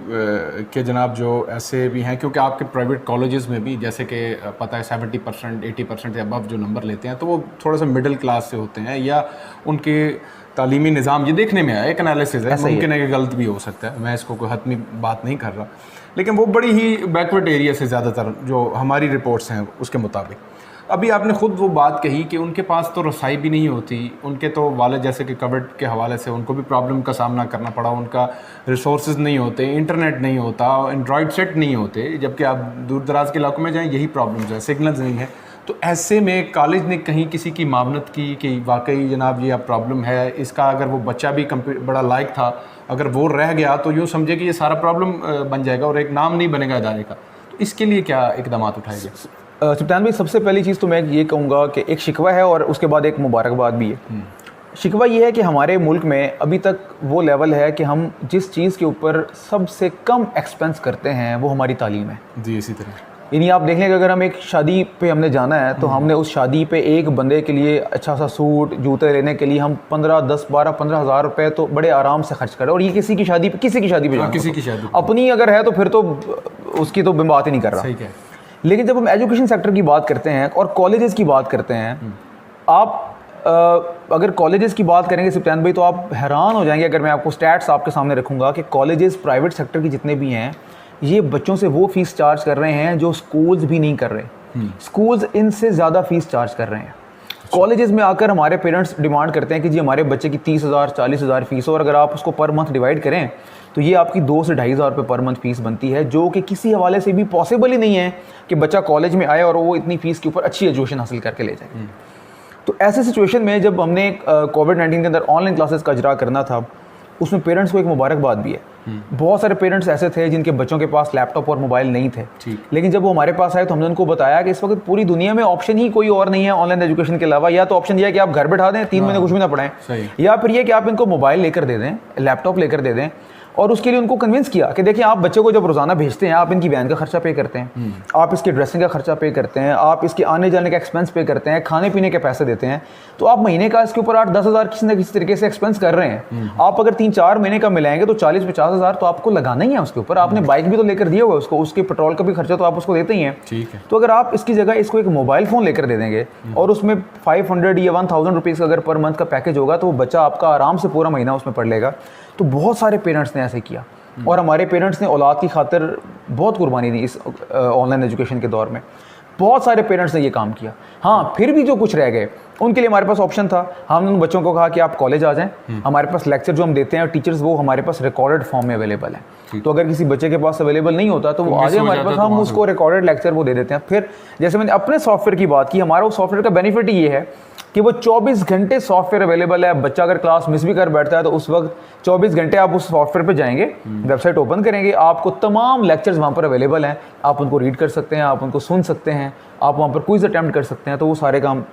कि जनाब जो ऐसे भी हैं, क्योंकि आपके प्राइवेट कॉलेजेस में भी जैसे कि पता है 70% 80% या अबव जो नंबर लेते हैं तो वो थोड़ा सा मिडिल क्लास से होते हैं, या उनके तालीमी निज़ाम ये देखने में आया, एक एनालिसिस है, मुमकिन है कि गलत भी हो सकता है, मैं इसको कोई हतमी बात नहीं कर रहा, लेकिन वो बड़ी ही बैकवर्ड एरिया से ज़्यादातर जो हमारी रिपोर्ट्स हैं उसके मुताबिक। अभी आपने ख़ुद वो बात कही कि उनके पास तो रसाई भी नहीं होती, उनके तो वालिद जैसे कि कोविड के हवाले से उनको भी प्रॉब्लम का सामना करना पड़ा, उनका रिसोर्सेज नहीं होते, इंटरनेट नहीं होता, एंड्रॉयड सेट नहीं होते, जबकि आप दूर दराज के इलाकों में जाएँ यही प्रॉब्लम्स हैं, सिग्नल्स नहीं है। तो ऐसे में कॉलेज ने कहीं किसी की मामनत की कि वाकई जनाब ये अब प्रॉब्लम है, इसका अगर वो बच्चा भी बड़ा लायक था, अगर वो रह गया तो यूँ समझे कि ये सारा प्रॉब्लम बन जाएगा और एक नाम नहीं बनेगा इदारे का, तो इसके लिए क्या इकदाम उठाए गए? सुल्तान भाई, सबसे पहली चीज़ तो मैं ये कहूँगा कि एक शिकवा है और उसके बाद एक मुबारकबाद भी है। शिकवा ये है कि हमारे मुल्क में अभी तक वो लेवल है कि हम जिस चीज़ के ऊपर सबसे कम एक्सपेंस करते हैं वो हमारी तालीम है। जी, इसी तरह यानी आप देख लें कि अगर हम एक शादी पे हमने जाना है तो हमने उस शादी पे एक बंदे के लिए अच्छा सा सूट जूते लेने के लिए हम 15 हज़ार रुपये तो बड़े आराम से खर्च करें, और ये किसी की शादी पे किसी की शादी अपनी अगर है तो फिर तो उसकी तो मैं बात ही नहीं कर रहा। सही है। लेकिन जब हम एजुकेशन सेक्टर की बात करते हैं और कॉलेजेस की बात करते हैं, आप अगर कॉलेजेस की बात करेंगे सुल्तान भाई तो आप हैरान हो जाएंगे अगर मैं आपको स्टैट्स आपके सामने रखूँगा कि कॉलेजेस प्राइवेट सेक्टर के जितने भी हैं ये बच्चों से वो फीस चार्ज कर रहे हैं जो स्कूल्स भी नहीं कर रहे। स्कूल्स इनसे ज़्यादा फीस चार्ज कर रहे हैं। कॉलेजेस में आकर हमारे पेरेंट्स डिमांड करते हैं कि जी हमारे बच्चे की 30,000 40,000 फीस हो, और अगर आप उसको पर मंथ डिवाइड करें तो ये आपकी 2 से 2,500 रुपये पर मंथ फीस बनती है, जो कि किसी हवाले से भी पॉसिबल ही नहीं है कि बच्चा कॉलेज में आए और वो इतनी फ़ीस के ऊपर अच्छी एजुकेशन हासिल करके ले जाए। तो ऐसे सिचुएशन में जब हमने कोविड-19 के अंदर ऑनलाइन क्लासेस का इजरा करना था, उसमें पेरेंट्स को एक मुबारकबाद भी है। बहुत सारे पेरेंट्स ऐसे थे जिनके बच्चों के पास लैपटॉप और मोबाइल नहीं थे, लेकिन जब वो हमारे पास आए तो हमने उनको बताया कि इस वक्त पूरी दुनिया में ऑप्शन ही कोई और नहीं है ऑनलाइन एजुकेशन के अलावा। या तो ऑप्शन ये है कि आप घर बैठा दें, 3 महीने कुछ भी ना पढ़ाएं, या फिर ये कि आप इनको मोबाइल लेकर दे दें, लैपटॉप लेकर दे दें। और उसके लिए उनको कन्विंस किया कि देखिए आप बच्चे को जब रोज़ाना भेजते हैं, आप इनकी वैन का खर्चा पे करते हैं, आप इसके ड्रेसिंग का खर्चा पे करते हैं, आप इसके आने जाने का एक्सपेंस पे करते हैं, खाने पीने के पैसे देते हैं, तो आप महीने का इसके ऊपर 8-10 हज़ार किसी न किसी तरीके से एक्सपेंस कर रहे हैं। आप अगर 3-4 महीने का मिलाएंगे तो 40-50 हज़ार तो आपको लगाना ही है उसके ऊपर। आपने बाइक भी तो लेकर दिया हुआ है उसको, उसके पेट्रोल का भी खर्चा तो आप उसको देते ही हैं। ठीक है। तो अगर आप इसकी जगह इसको एक मोबाइल फ़ोन लेकर दे देंगे और उसमें 500 या 1000 रुपीज़ का अगर पर मंथ का पैकेज होगा तो वो बच्चा आपका आराम से पूरा महीना उसमें पढ़ लेगा। तो बहुत सारे पेरेंट्स ने ऐसे किया और हमारे पेरेंट्स ने औलाद की खातिर बहुत कुर्बानी दी इस ऑनलाइन एजुकेशन के दौर में। बहुत सारे पेरेंट्स ने ये काम किया। हाँ, फिर भी जो कुछ रह गए उनके लिए हमारे पास ऑप्शन था। हमने उन बच्चों को कहा कि आप कॉलेज आ जाएं, हमारे पास लेक्चर जो हम देते हैं टीचर्स वो हमारे पास रिकॉर्डेड फॉर्म में अवेलेबल है। तो अगर किसी बच्चे के पास अवेलेबल नहीं होता तो वो आ जाए हमारे पास, हम उसको रिकॉर्डेड लेक्चर वो दे देते हैं। फिर जैसे मैंने अपने सॉफ्टवेयर की बात की, हमारा वो सॉफ्टवेयर का बेनिफिट ये है कि वो 24 घंटे सॉफ्टवेयर अवेलेबल है। बच्चा अगर क्लास मिस भी कर बैठता है तो उस वक्त 24 घंटे आप उस सॉफ्टवेयर पे जाएंगे, वेबसाइट ओपन करेंगे, आपको तमाम लेक्चर्स वहाँ पर अवेलेबल हैं। आप उनको रीड कर सकते हैं, आप उनको सुन सकते हैं, आप वहाँ पर क्विज अटैम्प्ट कर सकते हैं। तो वो सारे काम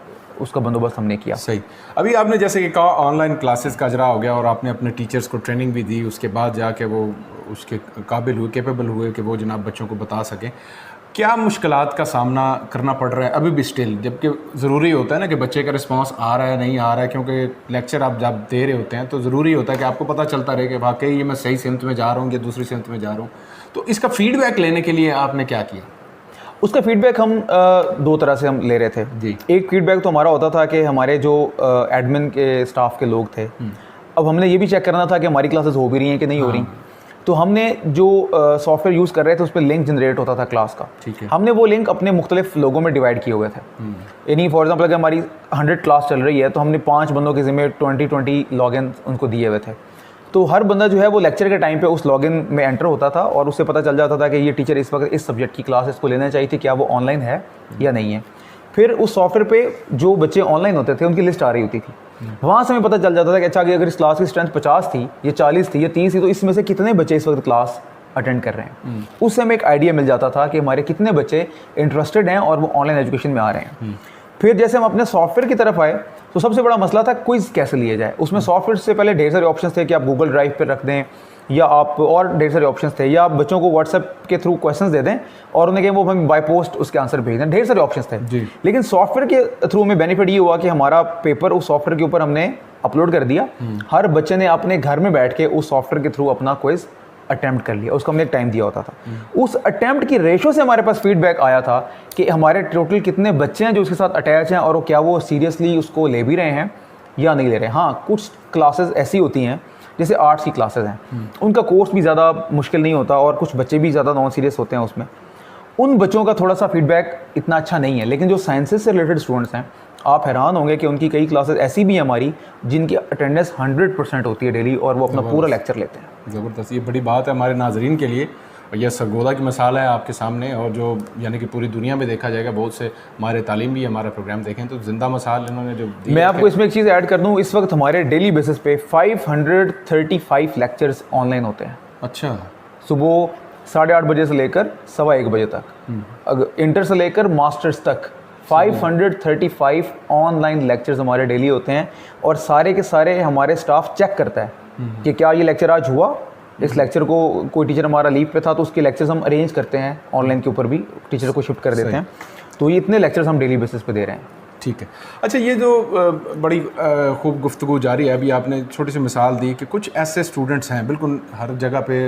उसका बंदोबस्त हमने किया। सही। अभी आपने जैसे कि कहा ऑनलाइन क्लासेस का इजरा हो गया और आपने अपने टीचर्स को ट्रेनिंग भी दी, उसके बाद जाके वो उसके काबिल हुए, कैपेबल हुए कि वो जनाब बच्चों को बता सकें। क्या मुश्किलात का सामना करना पड़ रहा है अभी भी स्टिल, जबकि ज़रूरी होता है ना कि बच्चे का रिस्पांस आ रहा है नहीं आ रहा है, क्योंकि लेक्चर आप जब दे रहे होते हैं तो ज़रूरी होता है कि आपको पता चलता रहे कि वाकई ये मैं सही सिमत में जा रहा हूँ या दूसरी सिमत में जा रहा हूँ। तो इसका फीडबैक लेने के लिए आपने क्या किया? उसका फीडबैक हम 2 तरह से हम ले रहे थे जी। एक फीडबैक तो हमारा होता था कि हमारे जो एडमिन के स्टाफ के लोग थे, अब हमने ये भी चेक करना था कि हमारी क्लासेस हो भी रही हैं कि नहीं हो रही। तो हमने जो सॉफ्टवेयर यूज़ कर रहे थे उस पर लिंक जनरेट होता था क्लास का। ठीक है। हमने वो लिंक अपने मुख्तलिफ लोगों में डिवाइड किए हुए थे। यानी फॉर एग्जांपल अगर हमारी 100 क्लास चल रही है तो हमने 5 बंदों के ज़िम्मे 20 लॉगिन उनको दिए हुए थे। तो हर बंदा जो है वो लेक्चर के टाइम पे उस लॉगिन में एंटर होता था और उससे पता चल जाता था कि ये टीचर इस वक्त इस सब्जेक्ट की क्लास इसको लेना चाहिए थी, क्या वो ऑनलाइन है या नहीं है। फिर उस सॉफ्टवेयर पे जो बच्चे ऑनलाइन होते थे उनकी लिस्ट आ रही होती थी, वहाँ से हमें पता चल जाता था कि अच्छा कि अगर इस क्लास की स्ट्रेंथ 50 थी या 40 थी या 30 थी तो इसमें से कितने बच्चे इस वक्त क्लास अटेंड कर रहे हैं। उससे हमें एक आइडिया मिल जाता था कि हमारे कितने बच्चे इंटरेस्टेड हैं और वो ऑनलाइन एजुकेशन में आ रहे हैं। फिर जैसे हम अपने सॉफ्टवेयर की तरफ आए तो सबसे बड़ा मसला था क्विज़ कैसे लिए जाए। उसमें सॉफ्टवेयर से पहले ढेर सारे ऑप्शंस थे कि आप गूगल ड्राइव पर रख दें या आप और ढेर सारे ऑप्शंस थे, या आप बच्चों को व्हाट्सएप के थ्रू क्वेश्चंस दे दें और उन्हें कहें वो हमें बाय पोस्ट उसके आंसर भेज दें। ढेर सारे ऑप्शंस थे लेकिन सॉफ्टवेयर के थ्रू हमें बेनिफिट ये हुआ कि हमारा पेपर उस सॉफ्टवेयर के ऊपर हमने अपलोड कर दिया। हर बच्चे ने अपने घर में बैठ के उस सॉफ्टवेयर के थ्रू अपना क्विज अटैम्प्ट कर लिया, उसको हमने एक टाइम दिया होता था। उस अटैम्प्ट की रेशो से हमारे पास फीडबैक आया था कि हमारे टोटल कितने बच्चे हैं जो उसके साथ अटैच हैं और वो क्या वो सीरियसली उसको ले भी रहे हैं या नहीं ले रहे हैं। हाँ, कुछ क्लासेस ऐसी होती हैं जैसे आर्ट्स की क्लासेस हैं, उनका कोर्स भी ज़्यादा मुश्किल नहीं होता और कुछ बच्चे भी ज़्यादा नॉन सीरियस होते हैं उसमें, उन बच्चों का थोड़ा सा फीडबैक इतना अच्छा नहीं है। लेकिन जो साइंसेस से रिलेटेड स्टूडेंट्स हैं, आप हैरान होंगे कि उनकी कई क्लासेस ऐसी भी हैं हमारी जिनकी अटेंडेंस 100% होती है डेली और वो अपना पूरा लेक्चर लेते हैं। ज़बरदस्त, ये बड़ी बात है हमारे नाजरीन के लिए और यह सरगोदा की मिसाल है आपके सामने, और जो यानी कि पूरी दुनिया में देखा जाएगा, बहुत से हमारे तालीम भी हमारा प्रोग्राम देखें तो जिंदा मिसाल इन्होंने जो दी। मैं आपको इसमें एक चीज़ ऐड कर दूँ, इस वक्त हमारे डेली बेसिस पे 535 लेक्चर्स ऑनलाइन होते हैं। अच्छा, सुबह 8:30 बजे से लेकर 1:15 बजे तक, अगर इंटर से लेकर मास्टर्स तक 535 ऑनलाइन लेक्चर्स हमारे डेली होते हैं और सारे के सारे हमारे स्टाफ चेक करता है कि क्या ये लेक्चर आज हुआ। इस लेक्चर को कोई टीचर हमारा लीव पे था तो उसके लेक्चर्स हम अरेंज करते हैं ऑनलाइन के ऊपर भी, टीचर को शिफ्ट कर देते हैं। तो ये इतने लेक्चर्स हम डेली बेसिस पे दे रहे हैं। ठीक है। अच्छा, ये जो बड़ी खूब गुफ्तगू जारी है, अभी आपने छोटी सी मिसाल दी कि कुछ ऐसे स्टूडेंट्स हैं, बिल्कुल हर जगह पे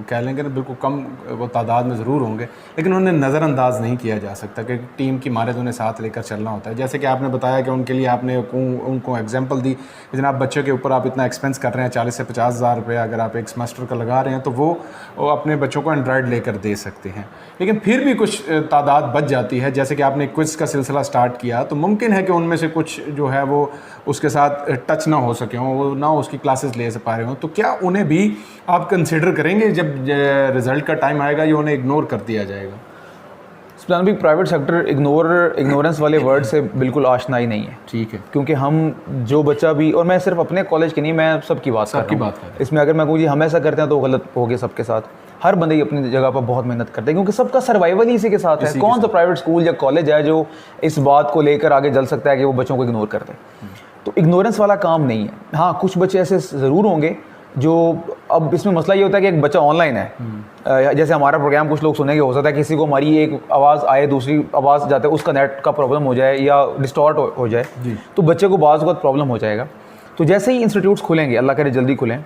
कह लेंगे ना, बिल्कुल कम वो तादाद में ज़रूर होंगे, लेकिन उन्हें नज़रअंदाज नहीं किया जा सकता कि टीम की मारे तो उन्हें साथ लेकर चलना होता है। जैसे कि आपने बताया कि उनके लिए आपने उनको एग्जाम्पल दी कि जनाब बच्चों के ऊपर आप इतना एक्सपेंस कर रहे हैं, 40 से 50 हज़ार रुपये अगर आप एक सेमेस्टर का लगा रहे हैं तो वो अपने बच्चों को एंड्रॉयड लेकर दे सकते हैं। लेकिन फिर भी कुछ तादाद बच जाती है, जैसे कि आपने क्विज़ का सिलसिला स्टार्ट किया, तो मुमकिन है कि उनमें से कुछ जो है वो उसके साथ टच ना हो सके हों, वो ना उसकी क्लासेस ले पा रहे हों, तो क्या उन्हें भी आप कंसिडर करेंगे जब रिज़ल्ट का टाइम आएगा, या उन्हें इग्नोर कर दिया जाएगा? सुल्तान भी प्राइवेट सेक्टर इग्नोरेंस वाले वर्ड से बिल्कुल आशना ही नहीं है। ठीक है, क्योंकि हम जो बच्चा भी, और मैं सिर्फ अपने कॉलेज की नहीं, मैं सबकी बात कर रहा हूँ। इसमें अगर मैं कहूँ जी हम ऐसा करते हैं तो गलत हो गया सबके साथ। हर बंदे ही अपनी जगह पर बहुत मेहनत करते हैं क्योंकि सबका सर्वाइवल ही इसी के साथ है। कौन सा प्राइवेट स्कूल या कॉलेज है जो इस बात को लेकर आगे चल सकता है कि वो बच्चों को इग्नोर करते हैं? तो इग्नोरेंस वाला काम नहीं है। हाँ, कुछ बच्चे ऐसे ज़रूर होंगे जो, अब इसमें मसला ये होता है कि एक बच्चा ऑनलाइन है, जैसे हमारा प्रोग्राम कुछ लोग सुनेंगे, हो सकता है किसी को हमारी एक आवाज़ आए, दूसरी आवाज़ जाते उसका नेट का प्रॉब्लम हो जाए या डिस्टॉर्ट हो जाए, तो बच्चे को बाज़ वक्त प्रॉब्लम हो जाएगा। तो जैसे ही इंस्टीट्यूट्स खुलेंगे, अल्लाह करे जल्दी खुलें,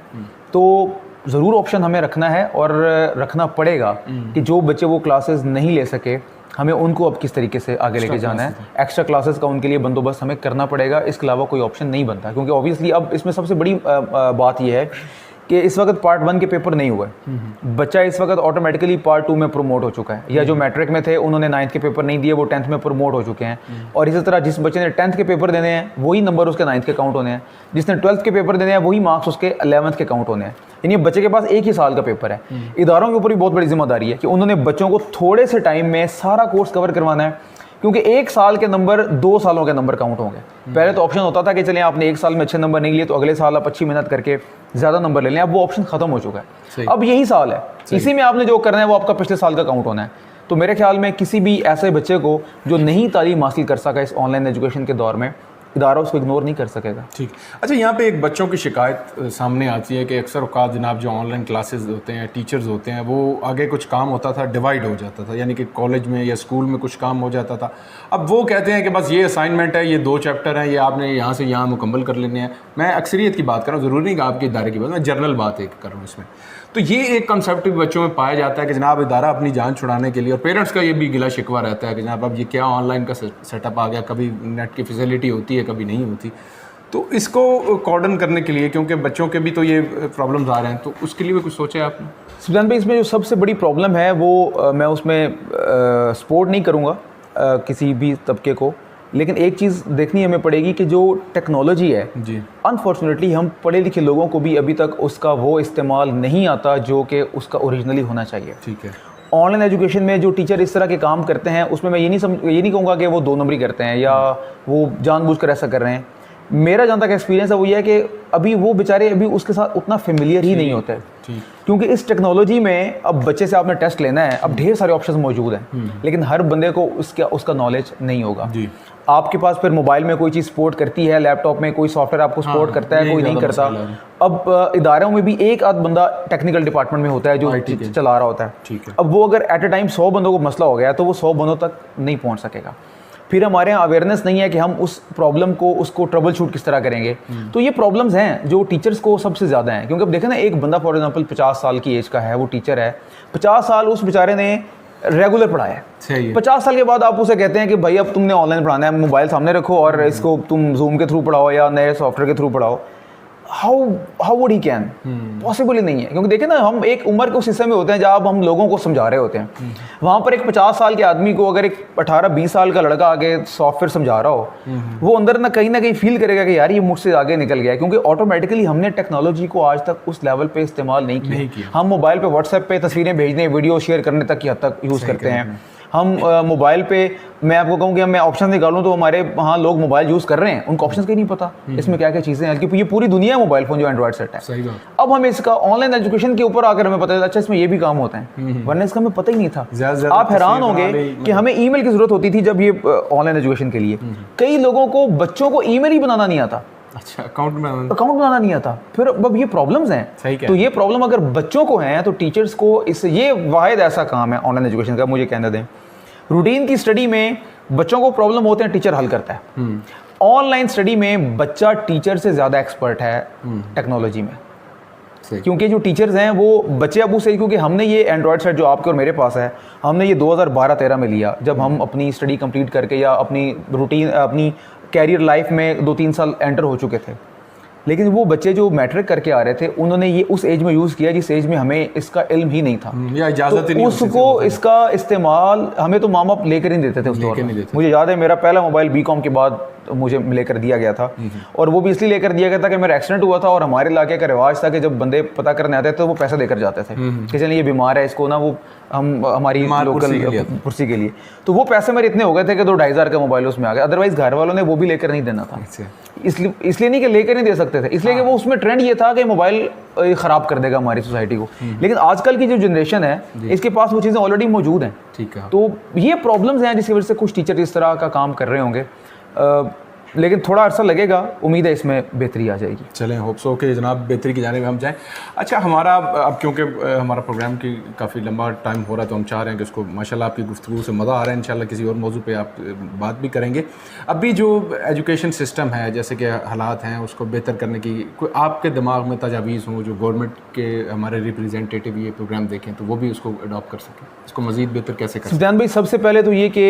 तो ज़रूर ऑप्शन हमें रखना है और रखना पड़ेगा कि जो बच्चे वो क्लासेस नहीं ले सके, हमें उनको अब किस तरीके से आगे लेके जाना है। एक्स्ट्रा क्लासेस का उनके लिए बंदोबस्त हमें करना पड़ेगा, इसके अलावा कोई ऑप्शन नहीं बनता। क्योंकि ऑब्वियसली अब इसमें सबसे बड़ी बात यह है कि इस वक्त पार्ट 1 के पेपर नहीं हुए, बच्चा इस वक्त ऑटोमेटिकली पार्ट 2 में प्रमोट हो चुका है, या जो मैट्रिक में थे उन्होंने 9th के पेपर नहीं दिए, वो 10th में प्रमोट हो चुके हैं। और इसी तरह जिस बच्चे ने 10th के पेपर देने हैं वही नंबर उसके 9th के काउंट होने हैं, जिसने 12th के पेपर देने हैं वही मार्क्स उसके 11th के काउंट होने हैं। यानी बच्चे के पास एक ही साल का पेपर है। इदारों के ऊपर भी बहुत बड़ी जिम्मेदारी है कि उन्होंने बच्चों को थोड़े से टाइम में सारा कोर्स कवर करवाना है, क्योंकि एक साल के नंबर 2 सालों के नंबर काउंट होंगे। पहले तो ऑप्शन होता था कि चलें आपने एक साल में अच्छे नंबर नहीं लिए तो अगले साल आप अच्छी मेहनत करके ज़्यादा नंबर ले लें, अब वो ऑप्शन ख़त्म हो चुका है। अब यही साल है, इसी में आपने जो करना है वो आपका पिछले साल का काउंट होना है। तो मेरे ख्याल में किसी भी ऐसे बच्चे को जो नहीं तालीम हासिल कर सका इस ऑनलाइन एजुकेशन के दौर में, इदारा उसको इग्नोर नहीं कर सकेगा। ठीक। अच्छा, यहाँ पे एक बच्चों की शिकायत सामने आती है कि अक्सर औकात जनाब जो ऑनलाइन क्लासेस होते हैं, टीचर्स होते हैं, वो आगे कुछ काम होता था डिवाइड हो जाता था, यानी कि कॉलेज में या स्कूल में कुछ काम हो जाता था। अब वो कहते हैं कि बस ये असाइनमेंट है, ये 2 चैप्टर हैं, ये आपने यहाँ से यहाँ मुकम्मल कर लेने हैं। मैं अक्सरियत की बात कर रहा हूँ, ज़रूरी नहीं कि आपके इदारे की बात, मैं जनरल बात एक कर रहा हूँ इसमें। तो ये एक कंसेप्ट भी बच्चों में पाया जाता है कि जनाब इदारा अपनी जान छुड़ाने के लिए, और पेरेंट्स का ये भी गिला शिकवा रहता है कि जनाब अब ये क्या ऑनलाइन का सेटअप आ गया, कभी नेट की फैसिलिटी होती है कभी नहीं होती। तो इसको कॉर्डन करने के लिए, क्योंकि बच्चों के भी तो ये प्रॉब्लम्स आ रहे हैं, तो उसके लिए भी कुछ सोचा है आपने? सुल्तान भाई, इसमें जो सबसे बड़ी प्रॉब्लम है वो मैं उसमें सपोर्ट नहीं करूँगा किसी भी तबके को लेकिन एक चीज़ देखनी हमें पड़ेगी कि जो टेक्नोलॉजी है जी अनफॉर्चुनेटली हम पढ़े लिखे लोगों को भी अभी तक उसका वो इस्तेमाल नहीं आता जो कि उसका ओरिजिनली होना चाहिए। ठीक है। ऑनलाइन एजुकेशन में जो टीचर इस तरह के काम करते हैं उसमें मैं ये नहीं कहूँगा कि वो 2 नंबरी करते हैं या वो जानबूझकर ऐसा कर रहे हैं। मेरा जहाँ तक एक्सपीरियंस है वो ये है कि अभी वो बेचारे अभी उसके साथ उतना फेमिलियर ही नहीं होते, क्योंकि इस टेक्नोलॉजी में अब बच्चे से आपने टेस्ट लेना है, अब ढेर सारे ऑप्शंस मौजूद हैं, लेकिन हर बंदे को उसका नॉलेज नहीं होगा। आपके पास फिर मोबाइल में कोई चीज़ सपोर्ट करती है, लैपटॉप में कोई सॉफ्टवेयर आपको सपोर्ट करता है, कोई नहीं करता। अब इदारों में भी एक आध बंदा टेक्निकल डिपार्टमेंट में होता है जो चला रहा होता है। अब वो अगर एट अ टाइम 100 बंदों को मसला हो गया तो वो 100 बंदों तक नहीं पहुंच सकेगा। फिर हमारे यहाँ अवेयरनेस नहीं है कि हम उस प्रॉब्लम को उसको ट्रबल शूट किस तरह करेंगे। तो ये प्रॉब्लम्स हैं जो टीचर्स को सबसे ज़्यादा हैं, क्योंकि अब देखें ना, एक बंदा फॉर एग्जांपल 50 साल की एज का है, वो टीचर है, 50 साल उस बेचारे ने रेगुलर पढ़ाया है। 50 साल के बाद आप उसे कहते हैं कि भाई अब तुमने ऑनलाइन पढ़ाना है, मोबाइल सामने रखो और इसको तुम जूम के थ्रू पढ़ाओ या नए सॉफ्टवेयर के थ्रू पढ़ाओ। How would he can? Possible ही नहीं है, क्योंकि देखें ना, हम एक उम्र के उस हिस्से में होते हैं जब हम लोगों को समझा रहे होते हैं। वहाँ पर एक 50 साल के आदमी को अगर एक 18-20 साल का लड़का आगे सॉफ्टवेयर समझा रहा हो, वो अंदर ना कहीं फील करेगा कि यार ये मुझसे आगे निकल गया, क्योंकि ऑटोमेटिकली हमने टेक्नोलॉजी को आज तक उस लेवल पे इस्तेमाल नहीं किया। हम मोबाइल पे व्हाट्सएप पे तस्वीरें भेजने, वीडियो शेयर करने तक की हद तक यूज़ करते हैं। हम मोबाइल पे, मैं आपको कहूँ कि मैं ऑप्शन निकालूँ तो हमारे वहाँ लोग मोबाइल यूज़ कर रहे हैं, उनको ऑप्शंस की नहीं पता इसमें क्या क्या चीज़ें हैं, क्योंकि ये पूरी दुनिया है मोबाइल फ़ोन जो एंड्रॉइड सेट है। सही बात। अब हमें इसका ऑनलाइन एजुकेशन के ऊपर आकर हमें पता चला अच्छा इसमें ये भी काम होता है, वरना इसका हमें पता ही नहीं था। आप हैरान होंगे कि हमें ईमेल की ज़रूरत होती थी जब ये ऑनलाइन एजुकेशन के लिए। कई लोगों को, बच्चों को ईमेल ही बनाना नहीं आता। अच्छा, अकाउंट बनाना नहीं आता। फिर अब ये प्रॉब्लम्स हैं। तो ये प्रॉब्लम अगर बच्चों को हैं तो टीचर्स को इससे, ये वाहिद ऐसा काम है ऑनलाइन एजुकेशन का, मुझे कहने दें, रूटीन की स्टडी में बच्चों को प्रॉब्लम होते हैं, टीचर हल करता है। ऑनलाइन स्टडी में बच्चा टीचर से ज़्यादा एक्सपर्ट है टेक्नोलॉजी में, क्योंकि जो टीचर्स हैं वो बच्चे अब उसे, क्योंकि हमने ये एंड्रॉयड सेट जो आपके और मेरे पास है, हमने ये 2012-13 में लिया, जब हम अपनी स्टडी कंप्लीट करके या अपनी रूटीन, अपनी कैरियर लाइफ में 2-3 साल एंटर हो चुके थे। लेकिन वो बच्चे जो मैट्रिक करके आ रहे थे, उन्होंने ये उस एज में यूज़ किया जिस एज में हमें इसका इल्म ही नहीं था, या इजाज़त ही नहीं, उसको इसका इस्तेमाल हमें तो माँ बाप लेकर नहीं देते थे उस दौर में। मुझे याद है मेरा पहला मोबाइल बीकॉम के बाद मुझे लेकर दिया गया था, और वो भी इसलिए लेकर दिया गया था कि मेरा एक्सीडेंट हुआ था और हमारे इलाके का रिवाज था कि जब बंदे पता करने आते थे तो वो पैसा देकर जाते थे कि चलिए ये बीमार है, इसको ना वो हम हमारी लोकल पुर्सी के लिए, तो वो पैसे मेरे इतने हो गए थे कि 2-2.5 हज़ार का मोबाइल उसमें आ गया। अदरवाइज घर वालों ने वो भी लेकर नहीं देना था, इसलिए नहीं कि लेकर नहीं दे सकते थे, इसलिए कि वो उसमें ट्रेंड ये था कि मोबाइल ख़राब कर देगा हमारी सोसाइटी को। लेकिन आजकल की जो जनरेशन है इसके पास वो चीज़ें ऑलरेडी मौजूद हैं। ठीक है। तो ये प्रॉब्लम्स हैं जिसकी वजह से कुछ टीचर इस तरह का काम कर रहे होंगे, लेकिन थोड़ा अर्सा लगेगा, उम्मीद है इसमें बेहतरी आ जाएगी। चलें, होप सो कि जनाब बेहतरी की जानिब हम जाएं। अच्छा, हमारा अब क्योंकि हमारा प्रोग्राम की काफ़ी लंबा टाइम हो रहा है, तो हम चाह रहे हैं कि उसको माशाल्लाह आपकी गुफ्तगू से मज़ा आ रहा है। इंशाल्लाह किसी और मौजू पे आप बात भी करेंगे। अभी जो एजुकेशन सिस्टम है, जैसे कि हालात हैं, उसको बेहतर करने की कोई आपके दिमाग में तजावीज़ हों, जो गवर्नमेंट के हमारे रिप्रेजेंटेटिव ये प्रोग्राम देखें तो वो भी उसको अडॉप्ट कर सकें, इसको मज़ीद बेहतर कैसे कर सकें? सुफियान भाई, सबसे पहले तो ये कि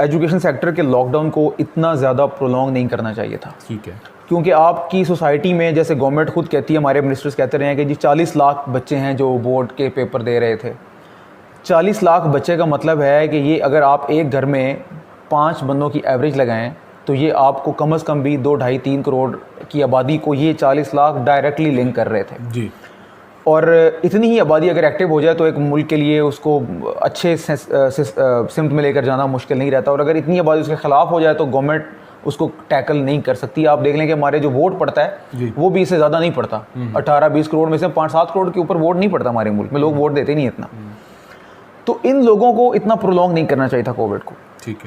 एजुकेशन सेक्टर के लॉकडाउन को इतना ज़्यादा प्रोलॉन्ग नहीं करना चाहिए था। ठीक है। क्योंकि आपकी सोसाइटी में, जैसे गवर्नमेंट खुद कहती है, हमारे मिनिस्टर्स कहते रहे हैं कि जी 40 लाख बच्चे हैं जो बोर्ड के पेपर दे रहे थे। 40 लाख बच्चे का मतलब है कि ये अगर आप एक घर में 5 बंदों की एवरेज लगाएं तो ये आपको कम से कम भी 2-2.5-3 करोड़ की आबादी को ये 40 लाख डायरेक्टली लिंक कर रहे थे जी। और इतनी ही आबादी अगर एक्टिव हो जाए तो एक मुल्क के लिए उसको अच्छे सिमत में लेकर जाना मुश्किल नहीं रहता, और अगर इतनी आबादी उसके ख़िलाफ़ हो जाए तो गवर्नमेंट उसको टैकल नहीं कर सकती। आप देख लें कि हमारे जो वोट पड़ता है वो भी इससे ज़्यादा नहीं पड़ता। 18-20 करोड़ में से 5-7 करोड़ के ऊपर वोट नहीं पड़ता हमारे मुल्क में, लोग वोट देते नहीं इतना। तो इन लोगों को इतना प्रोलॉन्ग नहीं करना चाहिए था कोविड को।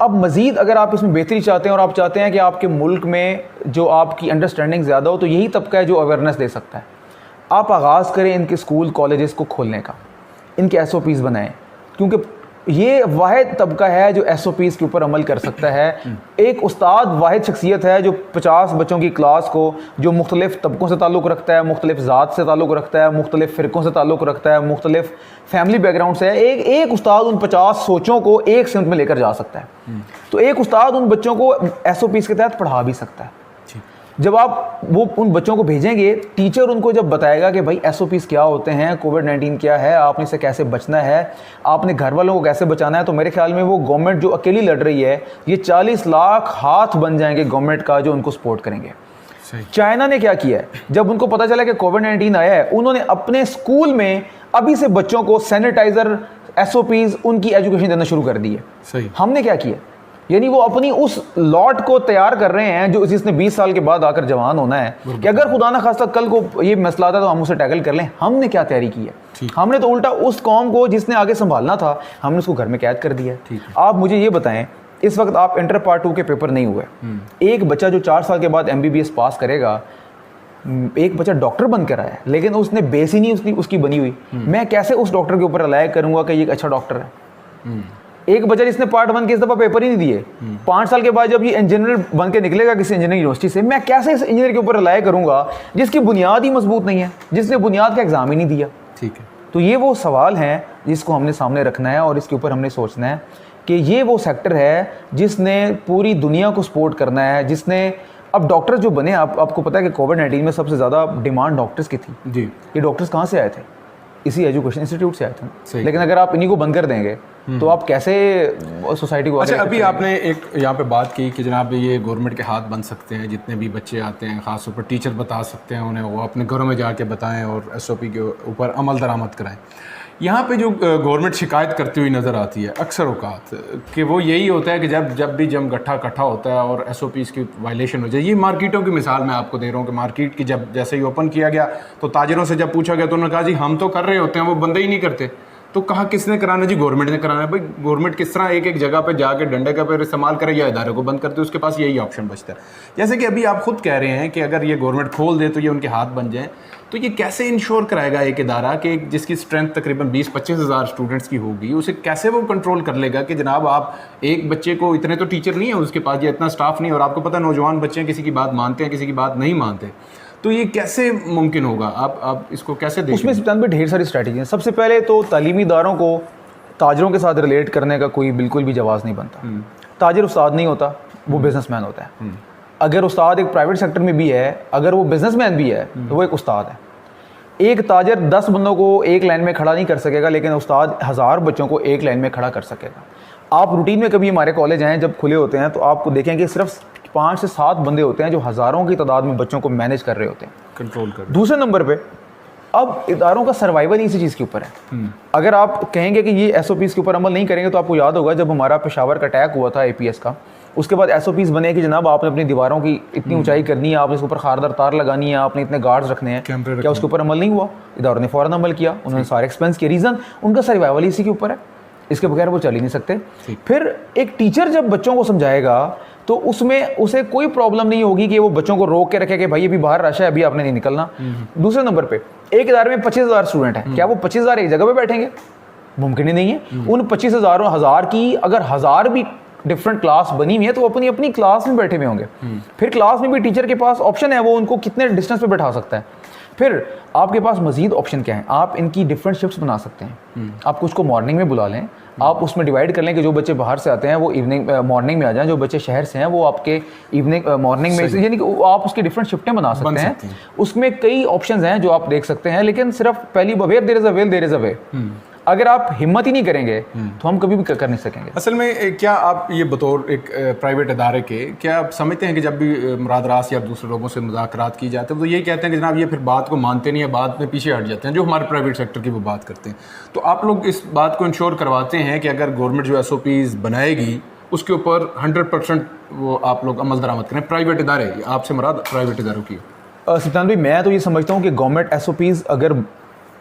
अब मज़ीद अगर आप इसमें बेहतरी चाहते हैं और आप चाहते हैं कि आपके मुल्क में जो आपकी अंडरस्टैंडिंग ज़्यादा हो, तो यही तबका है जो अवेयरनेस दे सकता है। आप आगाज़ करें इनके स्कूल कॉलेजेस को खोलने का, इनके SOPs बनाएं, क्योंकि ये वाहिद तबका है जो SOPs के ऊपर अमल कर सकता है। एक उस्ताद वाहिद शख्सियत है जो 50 बच्चों की क्लास को, जो मुख्तलिफ़ तबकों से ताल्लुक़ रखता है, मुख्तलिफ़ ज़ात से ताल्लुक़ रखता है, मुख्तलिफ़ फ़िरक़ों से ताल्लुक़ रखता है, मुख्तलिफ़ फैमिली बैकग्राउंड से है, एक उस्ताद उन 50 सोचों को एक सिमत में लेकर जा सकता है। तो एक उस्ताद उन बच्चों को SOPs के तहत पढ़ा भी सकता है। जब आप वो उन बच्चों को भेजेंगे, टीचर उनको जब बताएगा कि भाई SOPs क्या होते हैं, कोविड-19 क्या है, आपने इससे कैसे बचना है, आपने घर वालों को कैसे बचाना है, तो मेरे ख्याल में वो गवर्नमेंट जो अकेली लड़ रही है, ये 40 लाख हाथ बन जाएंगे गवर्नमेंट का जो उनको सपोर्ट करेंगे। चाइना ने क्या किया है, जब उनको पता चला कि कोविड-19 आया है, उन्होंने अपने स्कूल में अभी से बच्चों को सैनिटाइजर, SOPs, उनकी एजुकेशन देना शुरू कर दी है। सही। हमने क्या किया, यानी वो अपनी उस लॉट को तैयार कर रहे हैं जो जिसने 20 साल के बाद आकर जवान होना है कि अगर खुदा ना खास्ता कल को ये मसला आता तो हम उसे टैकल कर लें। हमने क्या तैयारी की है, हमने तो उल्टा उस कौम को जिसने आगे संभालना था, हमने उसको घर में कैद कर दिया है। आप मुझे ये बताएं, इस वक्त आप इंटर पार्ट 2 के पेपर नहीं हुए, एक बच्चा जो 4 साल के बाद MBBS पास करेगा, एक बच्चा डॉक्टर बनकर आया है लेकिन उसने बेस ही नहीं उसकी बनी हुई, मैं कैसे उस डॉक्टर के ऊपर रिलाय करूंगा कि ये एक अच्छा डॉक्टर है। एक बच्चा जिसने पार्ट 1 के इस दफ़ा पेपर ही नहीं दिए, 5 साल के बाद जब ये इंजीनियर बन के निकलेगा किसी इंजीनियरिंग यूनिवर्सिटी से, मैं कैसे इस इंजीनियर के ऊपर रिलाय करूंगा जिसकी बुनियाद ही मजबूत नहीं है, जिसने बुनियाद का एग्जाम ही नहीं दिया। ठीक है। तो ये वो सवाल हैं जिसको हमने सामने रखना है और इसके ऊपर हमने सोचना है कि ये वो सेक्टर है जिसने पूरी दुनिया को सपोर्ट करना है, जिसने अब डॉक्टर्स जो बने, आपको पता है कि कोविड-19 में सबसे ज़्यादा डिमांड डॉक्टर्स की थी जी। ये डॉक्टर्स कहाँ से आए थे, इसी एजुकेशन इंस्टीट्यूट से आए थे। लेकिन अगर आप इन्हीं को बंद कर देंगे तो आप कैसे सोसाइटी को अच्छा, अभी आपने एक यहाँ पे बात की कि जनाब ये गवर्नमेंट के हाथ बन सकते हैं, जितने भी बच्चे आते हैं ख़ास तौर पर टीचर बता सकते हैं उन्हें, वो अपने घरों में जाके बताएं और SOP के ऊपर अमल दरामद कराएं। यहाँ पे जो गवर्नमेंट शिकायत करती हुई नज़र आती है अक्सर औकात कि वो यही होता है कि जब भी जमगट्ठा इकट्ठा होता है और SOPs की वायलेशन हो जाए। ये मार्केटों की मिसाल मैं आपको दे रहा हूँ कि मार्केट की जब जैसे ही ओपन किया गया तो ताजिरों से जब पूछा गया तो उन्होंने कहा जी हम तो कर रहे होते हैं, वो बंदे ही नहीं करते। तो कहा किसने कराना जी, गवर्नमेंट ने कराना है। भाई गवर्नमेंट किस तरह एक जगह पे जाके डंडे का पैर इस्तेमाल करे या इदारे को बंद करते, उसके पास यही ऑप्शन बचता है। जैसे कि अभी आप खुद कह रहे हैं कि अगर ये गवर्नमेंट खोल दे तो ये उनके हाथ बन जाए, तो ये कैसे इंश्योर कराएगा एक इदारा कि जिसकी स्ट्रेंथ तकरीबन 20-25 हज़ार स्टूडेंट्स की होगी, उसे कैसे वो कंट्रोल कर लेगा कि जनाब आप एक बच्चे को, इतने तो टीचर नहीं है उसके पास या इतना स्टाफ नहीं है, और आपको पता है नौजवान बच्चे हैं, किसी की बात मानते हैं किसी की बात नहीं मानते, तो ये कैसे मुमकिन होगा? आप इसको कैसे देखें? उसमें सिद्धांत में ढेर सारी स्ट्रैटेजी हैं। सबसे पहले तो तालीमी इदारों को ताजरों के साथ रिलेट करने का कोई बिल्कुल भी जवाज़ नहीं बनता। ताजिर उस्ताद नहीं होता, वो बिजनेसमैन होता है। अगर उस्ताद एक प्राइवेट सेक्टर में भी है, अगर वो बिजनेसमैन भी है तो वो एक उस्ताद है। एक ताजर 10 बंदों को एक लाइन में खड़ा नहीं कर सकेगा, लेकिन उस्ताद 1000 बच्चों को एक लाइन में खड़ा कर सकेगा। आप रूटीन में कभी हमारे कॉलेज आएँ जब खुले होते हैं तो आपको देखेंगे सिर्फ 5 से 7 बंदे होते हैं जो हज़ारों की तादाद में बच्चों को मैनेज कर रहे होते हैं, कंट्रोल कर। दूसरे नंबर पे अब इदारों का सर्वाइवल इसी चीज़ के ऊपर है। अगर आप कहेंगे कि ये SOPs के ऊपर अमल नहीं करेंगे तो आपको याद होगा जब हमारा पेशावर का अटैक हुआ था APS का, उसके बाद SOPs बने कि जनाब आपने अपनी दीवारों की इतनी ऊंचाई करनी है, आपने इसके ऊपर खारदार तार लगानी है, आपने इतने गार्ड्स रखने हैं। क्या उसके ऊपर अमल नहीं हुआ? इदारों ने फ़ौरन अमल किया, उन्होंने सारे एक्सपेंस किए। रीज़न उनका सर्वाइवल इसी के ऊपर है, इसके बगैर वो चल ही नहीं सकते। फिर एक टीचर जब बच्चों को समझाएगा तो उसमें उसे कोई प्रॉब्लम नहीं होगी कि वो बच्चों को रोक के रखे कि भाई अभी बाहर रश है, अभी आपने नहीं निकलना। दूसरे नंबर पे एक इदारे में 25,000 स्टूडेंट है, क्या वो 25,000 एक जगह पे बैठेंगे? मुमकिन ही नहीं है। उन 25,000 की अगर 1000 भी डिफरेंट क्लास बनी हुई है तो वो अपनी अपनी क्लास में बैठे हुए होंगे। फिर क्लास में भी टीचर के पास ऑप्शन है, वो उनको कितने डिस्टेंस पे बैठा सकता है। फिर आपके पास मजीद ऑप्शन क्या है, आप इनकी डिफरेंट शिफ्ट्स बना सकते हैं। आप कुछ को मॉर्निंग में बुला लें, आप उसमें डिवाइड कर लें कि जो बच्चे बाहर से आते हैं वो इवनिंग मॉर्निंग में आ जाएं, जो बच्चे शहर से हैं वो आपके इवनिंग मॉर्निंग में, यानी कि आप उसकी डिफरेंट शिफ्टें बना सकते हैं। उसमें कई ऑप्शंस हैं जो आप देख सकते हैं, लेकिन सिर्फ पहली where there is a will there is a way. अगर आप हिम्मत ही नहीं करेंगे तो हम कभी भी कर नहीं सकेंगे। असल में क्या आप ये बतौर एक प्राइवेट इदारे के क्या आप समझते हैं कि जब भी मुराद रास या दूसरे लोगों से मुज़ाकरात की जाते हैं तो ये कहते हैं कि जनाब ये फिर बात को मानते नहीं है, बात में पीछे हट जाते हैं, जो हमारे प्राइवेट सेक्टर की वो बात करते हैं। तो आप लोग इस बात को इंश्योर करवाते हैं कि अगर गवर्नमेंट जो SOPs बनाएगी उसके ऊपर 100% वो आप लोग अमल दरामद करें? प्राइवेट इदारे, आपसे मुराद प्राइवेट इदारों की। सिद्धांत भाई, मैं तो ये समझता हूँ कि गवर्नमेंट SOPs अगर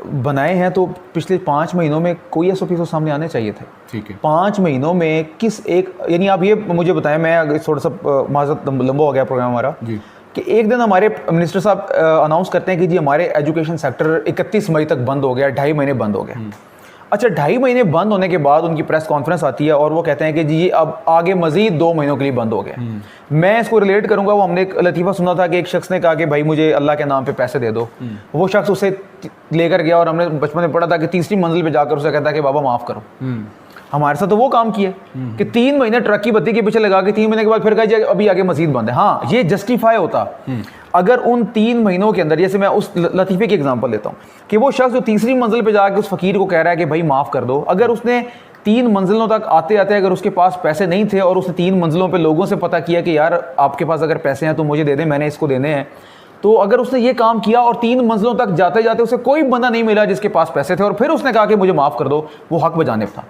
बनाए हैं तो पिछले 5 महीनों में कोई SOPs तो सामने आने चाहिए थे। ठीक है। 5 महीनों में किस एक, यानी आप ये मुझे बताएं, मैं थोड़ा सा माज़रत लंबा हो गया प्रोग्राम हमारा जी, कि एक दिन हमारे मिनिस्टर साहब अनाउंस करते हैं कि जी हमारे एजुकेशन सेक्टर 31 मई तक बंद हो गया, 2.5 महीने बंद हो गया। अच्छा, 2.5 महीने बंद होने के बाद उनकी प्रेस कॉन्फ्रेंस आती है और वो कहते हैं कि जी ये अब आगे मजीद 2 महीनों के लिए बंद हो गया। मैं इसको रिलेट करूंगा, वो हमने एक लतीफ़ा सुना था कि एक शख्स ने कहा कि भाई मुझे अल्लाह के नाम पे पैसे दे दो। वो शख्स उसे लेकर गया और हमने बचपन में पढ़ा था कि तीसरी मंजिल पे जाकर उसे कहता है कि बाबा माफ़ करो। हमारे साथ तो वो काम किया कि 3 महीने ट्रक की बत्ती के पीछे लगा के 3 महीने के बाद फिर कहा अभी आगे मस्जिद बंद है। हाँ, ये जस्टिफाई होता अगर उन 3 महीनों के अंदर, जैसे मैं उस लतीफ़े की एग्जांपल लेता हूँ कि वो शख्स जो तीसरी मंजिल पे जाके उस फ़कीर को कह रहा है कि भाई माफ़ कर दो, अगर उसने 3 मंजिलों तक आते आते अगर उसके पास पैसे नहीं थे और उसने 3 मंजिलों पे लोगों से पता किया कि यार आपके पास अगर पैसे हैं तो मुझे दे दें, मैंने इसको देने हैं, तो अगर उसने ये काम किया और 3 मंजिलों तक जाते जाते उसे कोई बंदा नहीं मिला जिसके पास पैसे थे और फिर उसने कहा कि मुझे माफ़ कर दो, वो हक बजानिब था।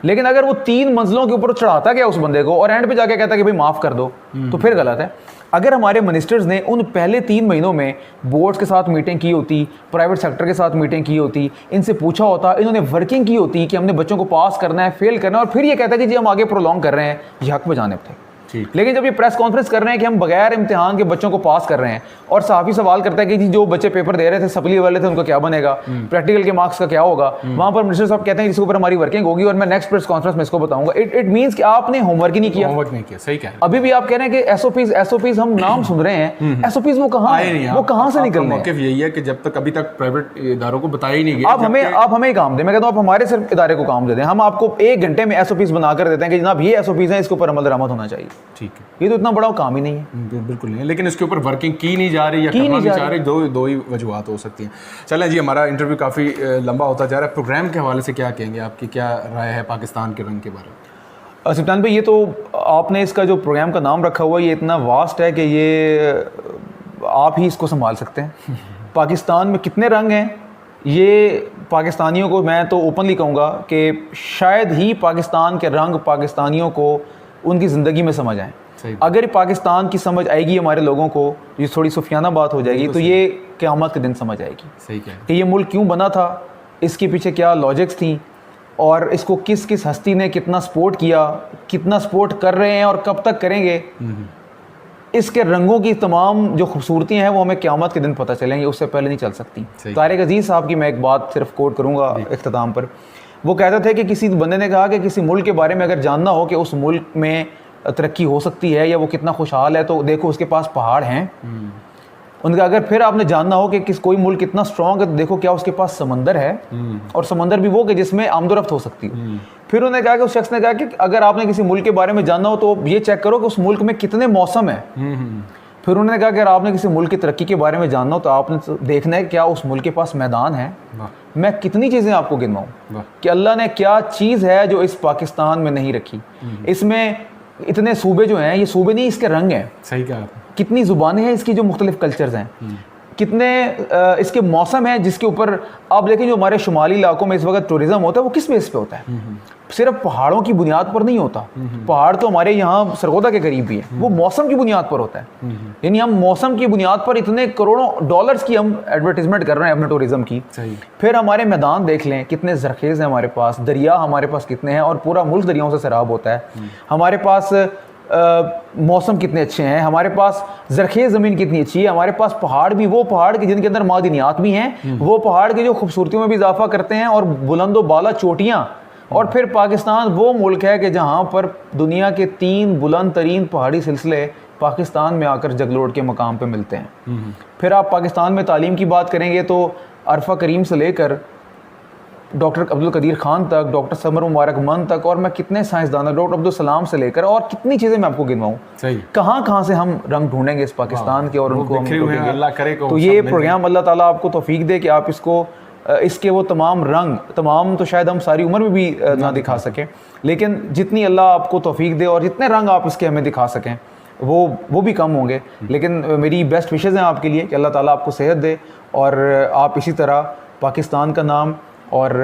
लेकिन अगर वो 3 मंजिलों के ऊपर चढ़ाता गया उस बंदे को और एंड पे जाके कहता कि भाई माफ़ कर दो, तो फिर गलत है। अगर हमारे मिनिस्टर्स ने उन पहले 3 महीनों में बोर्ड्स के साथ मीटिंग की होती, प्राइवेट सेक्टर के साथ मीटिंग की होती, इनसे पूछा होता, इन्होंने वर्किंग की होती कि हमने बच्चों को पास करना है, फेल करना है, और फिर ये कहता है कि जी हम आगे प्रोलॉन्ग कर रहे हैं, ये हक बजानिब थे। लेकिन जब ये प्रेस कॉन्फ्रेंस कर रहे हैं कि हम बगैर इम्तिहान के बच्चों को पास कर रहे हैं और सहाफ़ी सवाल करता है कि जी जो बच्चे पेपर दे रहे थे, सप्ली वाले थे, उनका क्या बनेगा, प्रैक्टिकल के मार्क्स का क्या होगा, वहाँ पर मिनिस्टर साहब कहते हैं इसके ऊपर हमारी वर्किंग होगी और मैं नेक्स्ट प्रेस कॉन्फ्रेंस में इसको बताऊंगा। इट मीन्स कि आपने होमवर्क ही नहीं किया। सही कह रहे हैं। अभी भी आप कह रहे हैं कि एसओपीज हम नाम सुन रहे हैं, एसओपीज वो कहाँ है, वो कहाँ से निकल रहे हैं? यही है कि जब तक अभी तक प्राइवेट इदारों को बताया ही नहीं गया। आप हमें काम दें, मैं कहता हूँ आप हमारे सिर्फ इदारे को काम दे दें, हम आपको 1 घंटे में एसओपीज बना कर देते हैं कि जनाब ये एसओपीज हैं, इसके ऊपर अमल दरामद होना चाहिए। ठीक है, ये तो इतना बड़ा काम ही नहीं है। बिल्कुल नहीं है, लेकिन इसके ऊपर वर्किंग की नहीं जा रही या करना नहीं चाह रही, दो ही वजूहत हो सकती हैं। चलें जी, हमारा इंटरव्यू काफ़ी लंबा होता जा रहा है। प्रोग्राम के हवाले से क्या कहेंगे, आपकी क्या राय है पाकिस्तान के रंग के बारे में? सिप्तान भाई, ये तो आपने इसका जो प्रोग्राम का नाम रखा हुआ है ये इतना वास्ट है कि ये आप ही इसको संभाल सकते हैं। पाकिस्तान में कितने रंग हैं, ये पाकिस्तानियों को, मैं तो ओपनली कहूँगा कि शायद ही पाकिस्तान के रंग पाकिस्तानियों को उनकी ज़िंदगी में समझ आए। अगर पाकिस्तान की समझ आएगी हमारे लोगों को, ये थोड़ी सूफियाना बात हो जाएगी, तो ये क़यामत के दिन समझ आएगी। सही कि ये मुल्क क्यों बना था, इसके पीछे क्या लॉजिक्स थी और इसको किस किस हस्ती ने कितना सपोर्ट किया, कितना सपोर्ट कर रहे हैं और कब तक करेंगे। इसके रंगों की तमाम जो खूबसूरतियाँ हैं वो हमें क़यामत के दिन पता चलेंगी, उससे पहले नहीं चल सकती। तारिक अजीज़ साहब की मैं एक बात सिर्फ कोट करूँगा इख्तिताम पर। वो कहते थे कि किसी बंदे ने कहा कि किसी मुल्क के बारे में अगर जानना हो कि उस मुल्क में तरक्की हो सकती है या वो कितना खुशहाल है, तो देखो उसके पास पहाड़ हैं। उनका अगर फिर आपने जानना हो कि कोई मुल्क कितना स्ट्रॉन्ग है, तो देखो क्या उसके पास समंदर है, और समंदर भी वो कि जिसमें आमदोरफ्त हो सकती है। फिर उन्होंने कहा कि उस शख्स ने कहा कि अगर आपने किसी मुल्क के बारे में जानना हो तो ये चेक करो कि उस मुल्क में कितने मौसम है। फिर उन्होंने कहा कि अगर आपने किसी मुल्क की तरक्की के बारे में जानना हो तो आपने देखना है क्या उस मुल्क के पास मैदान है। मैं कितनी चीज़ें आपको गिनवाऊँ कि अल्लाह ने क्या चीज़ है जो इस पाकिस्तान में नहीं रखी। इसमें इतने सूबे जो हैं, ये सूबे नहीं, इसके रंग हैं। सही कहा। कितनी ज़ुबानें हैं इसकी, जो मुख्तलिफ कल्चर्स हैं, कितने इसके मौसम हैं जिसके ऊपर आप देखें। जो हमारे शुमाली इलाकों में इस वक्त टूरिज़्म होता है वो किस बेस पे होता है? सिर्फ पहाड़ों की बुनियाद पर नहीं होता। पहाड़ तो हमारे यहाँ सरगोदा के करीब भी है, वो मौसम की बुनियाद पर होता है। यानी हम मौसम की बुनियाद पर इतने करोड़ों डॉलर्स की हम एडवर्टीजमेंट कर रहे हैं अपने टूरिज़्म की। फिर हमारे मैदान देख लें कितने ज़रखेज़ हैं हमारे पास, दरिया हमारे पास कितने हैं, और पूरा मुल्क दरियाओं से सैराब होता है। हमारे पास मौसम कितने अच्छे हैं, हमारे पास ज़रखेज़ ज़मीन कितनी अच्छी है, हमारे पास पहाड़ भी वो पहाड़ के जिनके अंदर मादनियात भी हैं, वो पहाड़ की जो खूबसूरतियों में भी इजाफा करते हैं, और बुलंदो बाला चोटियाँ। और फिर पाकिस्तान वो मुल्क है कि जहाँ पर दुनिया के 3 बुलंद तरीन पहाड़ी सिलसिले पाकिस्तान में आकर जगलोड के मकाम पे मिलते हैं। फिर आप पाकिस्तान में तालीम की बात करेंगे तो अरफा करीम से लेकर डॉक्टर अब्दुल कदीर खान तक, डॉक्टर समर मुबारक मन तक, और मैं कितने साइंसदान, डॉक्टर अब्दुल सलाम से लेकर, और कितनी चीज़ें मैं आपको गिनवाऊँ। कहाँ से हम रंग ढूंढेंगे इस पाकिस्तान के और उनको हम अल्लाह करे। तो ये प्रोग्राम अल्लाह ताला आपको तौफीक दे कि आप इसको इसके वो तमाम रंग, तमाम तो शायद हम सारी उम्र में भी ना दिखा सकें, लेकिन जितनी अल्लाह आपको तौफीक दे और जितने रंग आप इसके हमें दिखा सकें वो भी कम होंगे। लेकिन मेरी बेस्ट विशेज़ हैं आपके लिए कि अल्लाह ताला आपको सेहत दे और आप इसी तरह पाकिस्तान का नाम और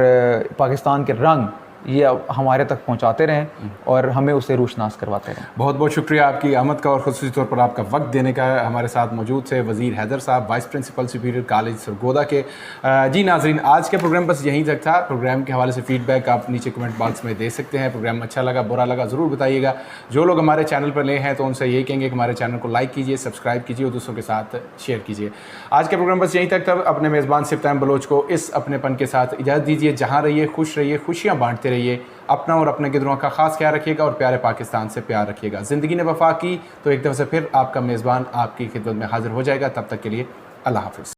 पाकिस्तान के रंग ये हमारे तक पहुंचाते रहें और हमें उसे रूशनास करवाते रहें। बहुत बहुत शुक्रिया आपकी आमद का और ख़ुसूसी तौर पर आपका वक्त देने का। हमारे साथ मौजूद थे Wazir Haider Sahab, vice principal superior college Sargodha के। जी नाजरीन, आज के प्रोग्राम बस यहीं तक था। प्रोग्राम के हवाले से फ़ीडबैक आप नीचे कमेंट बॉक्स में दे सकते हैं। प्रोग्राम अच्छा लगा, बुरा लगा, ज़रूर बताइएगा। जो लोग हमारे चैनल पर ले हैं तो उनसे यही कहेंगे कि हमारे चैनल को लाइक कीजिए, सब्सक्राइब कीजिए और दूसरों के साथ शेयर कीजिए। आज के प्रोग्राम बस यहीं तक था। अपने मेज़बान सिप्तान बलोच को इस अपनेपन के साथ इजाज़त दीजिए। जहाँ रहिए खुश रहिए, खुशियाँ बांटते रहिए, अपना और अपने गिदरों का खास ख्याल रखिएगा और प्यारे पाकिस्तान से प्यार रखिएगा। ज़िंदगी ने वफा की तो एक दफ़ा से फिर आपका मेज़बान आपकी खिदमत में हाजिर हो जाएगा। तब तक के लिए अल्लाह हाफ़िज़।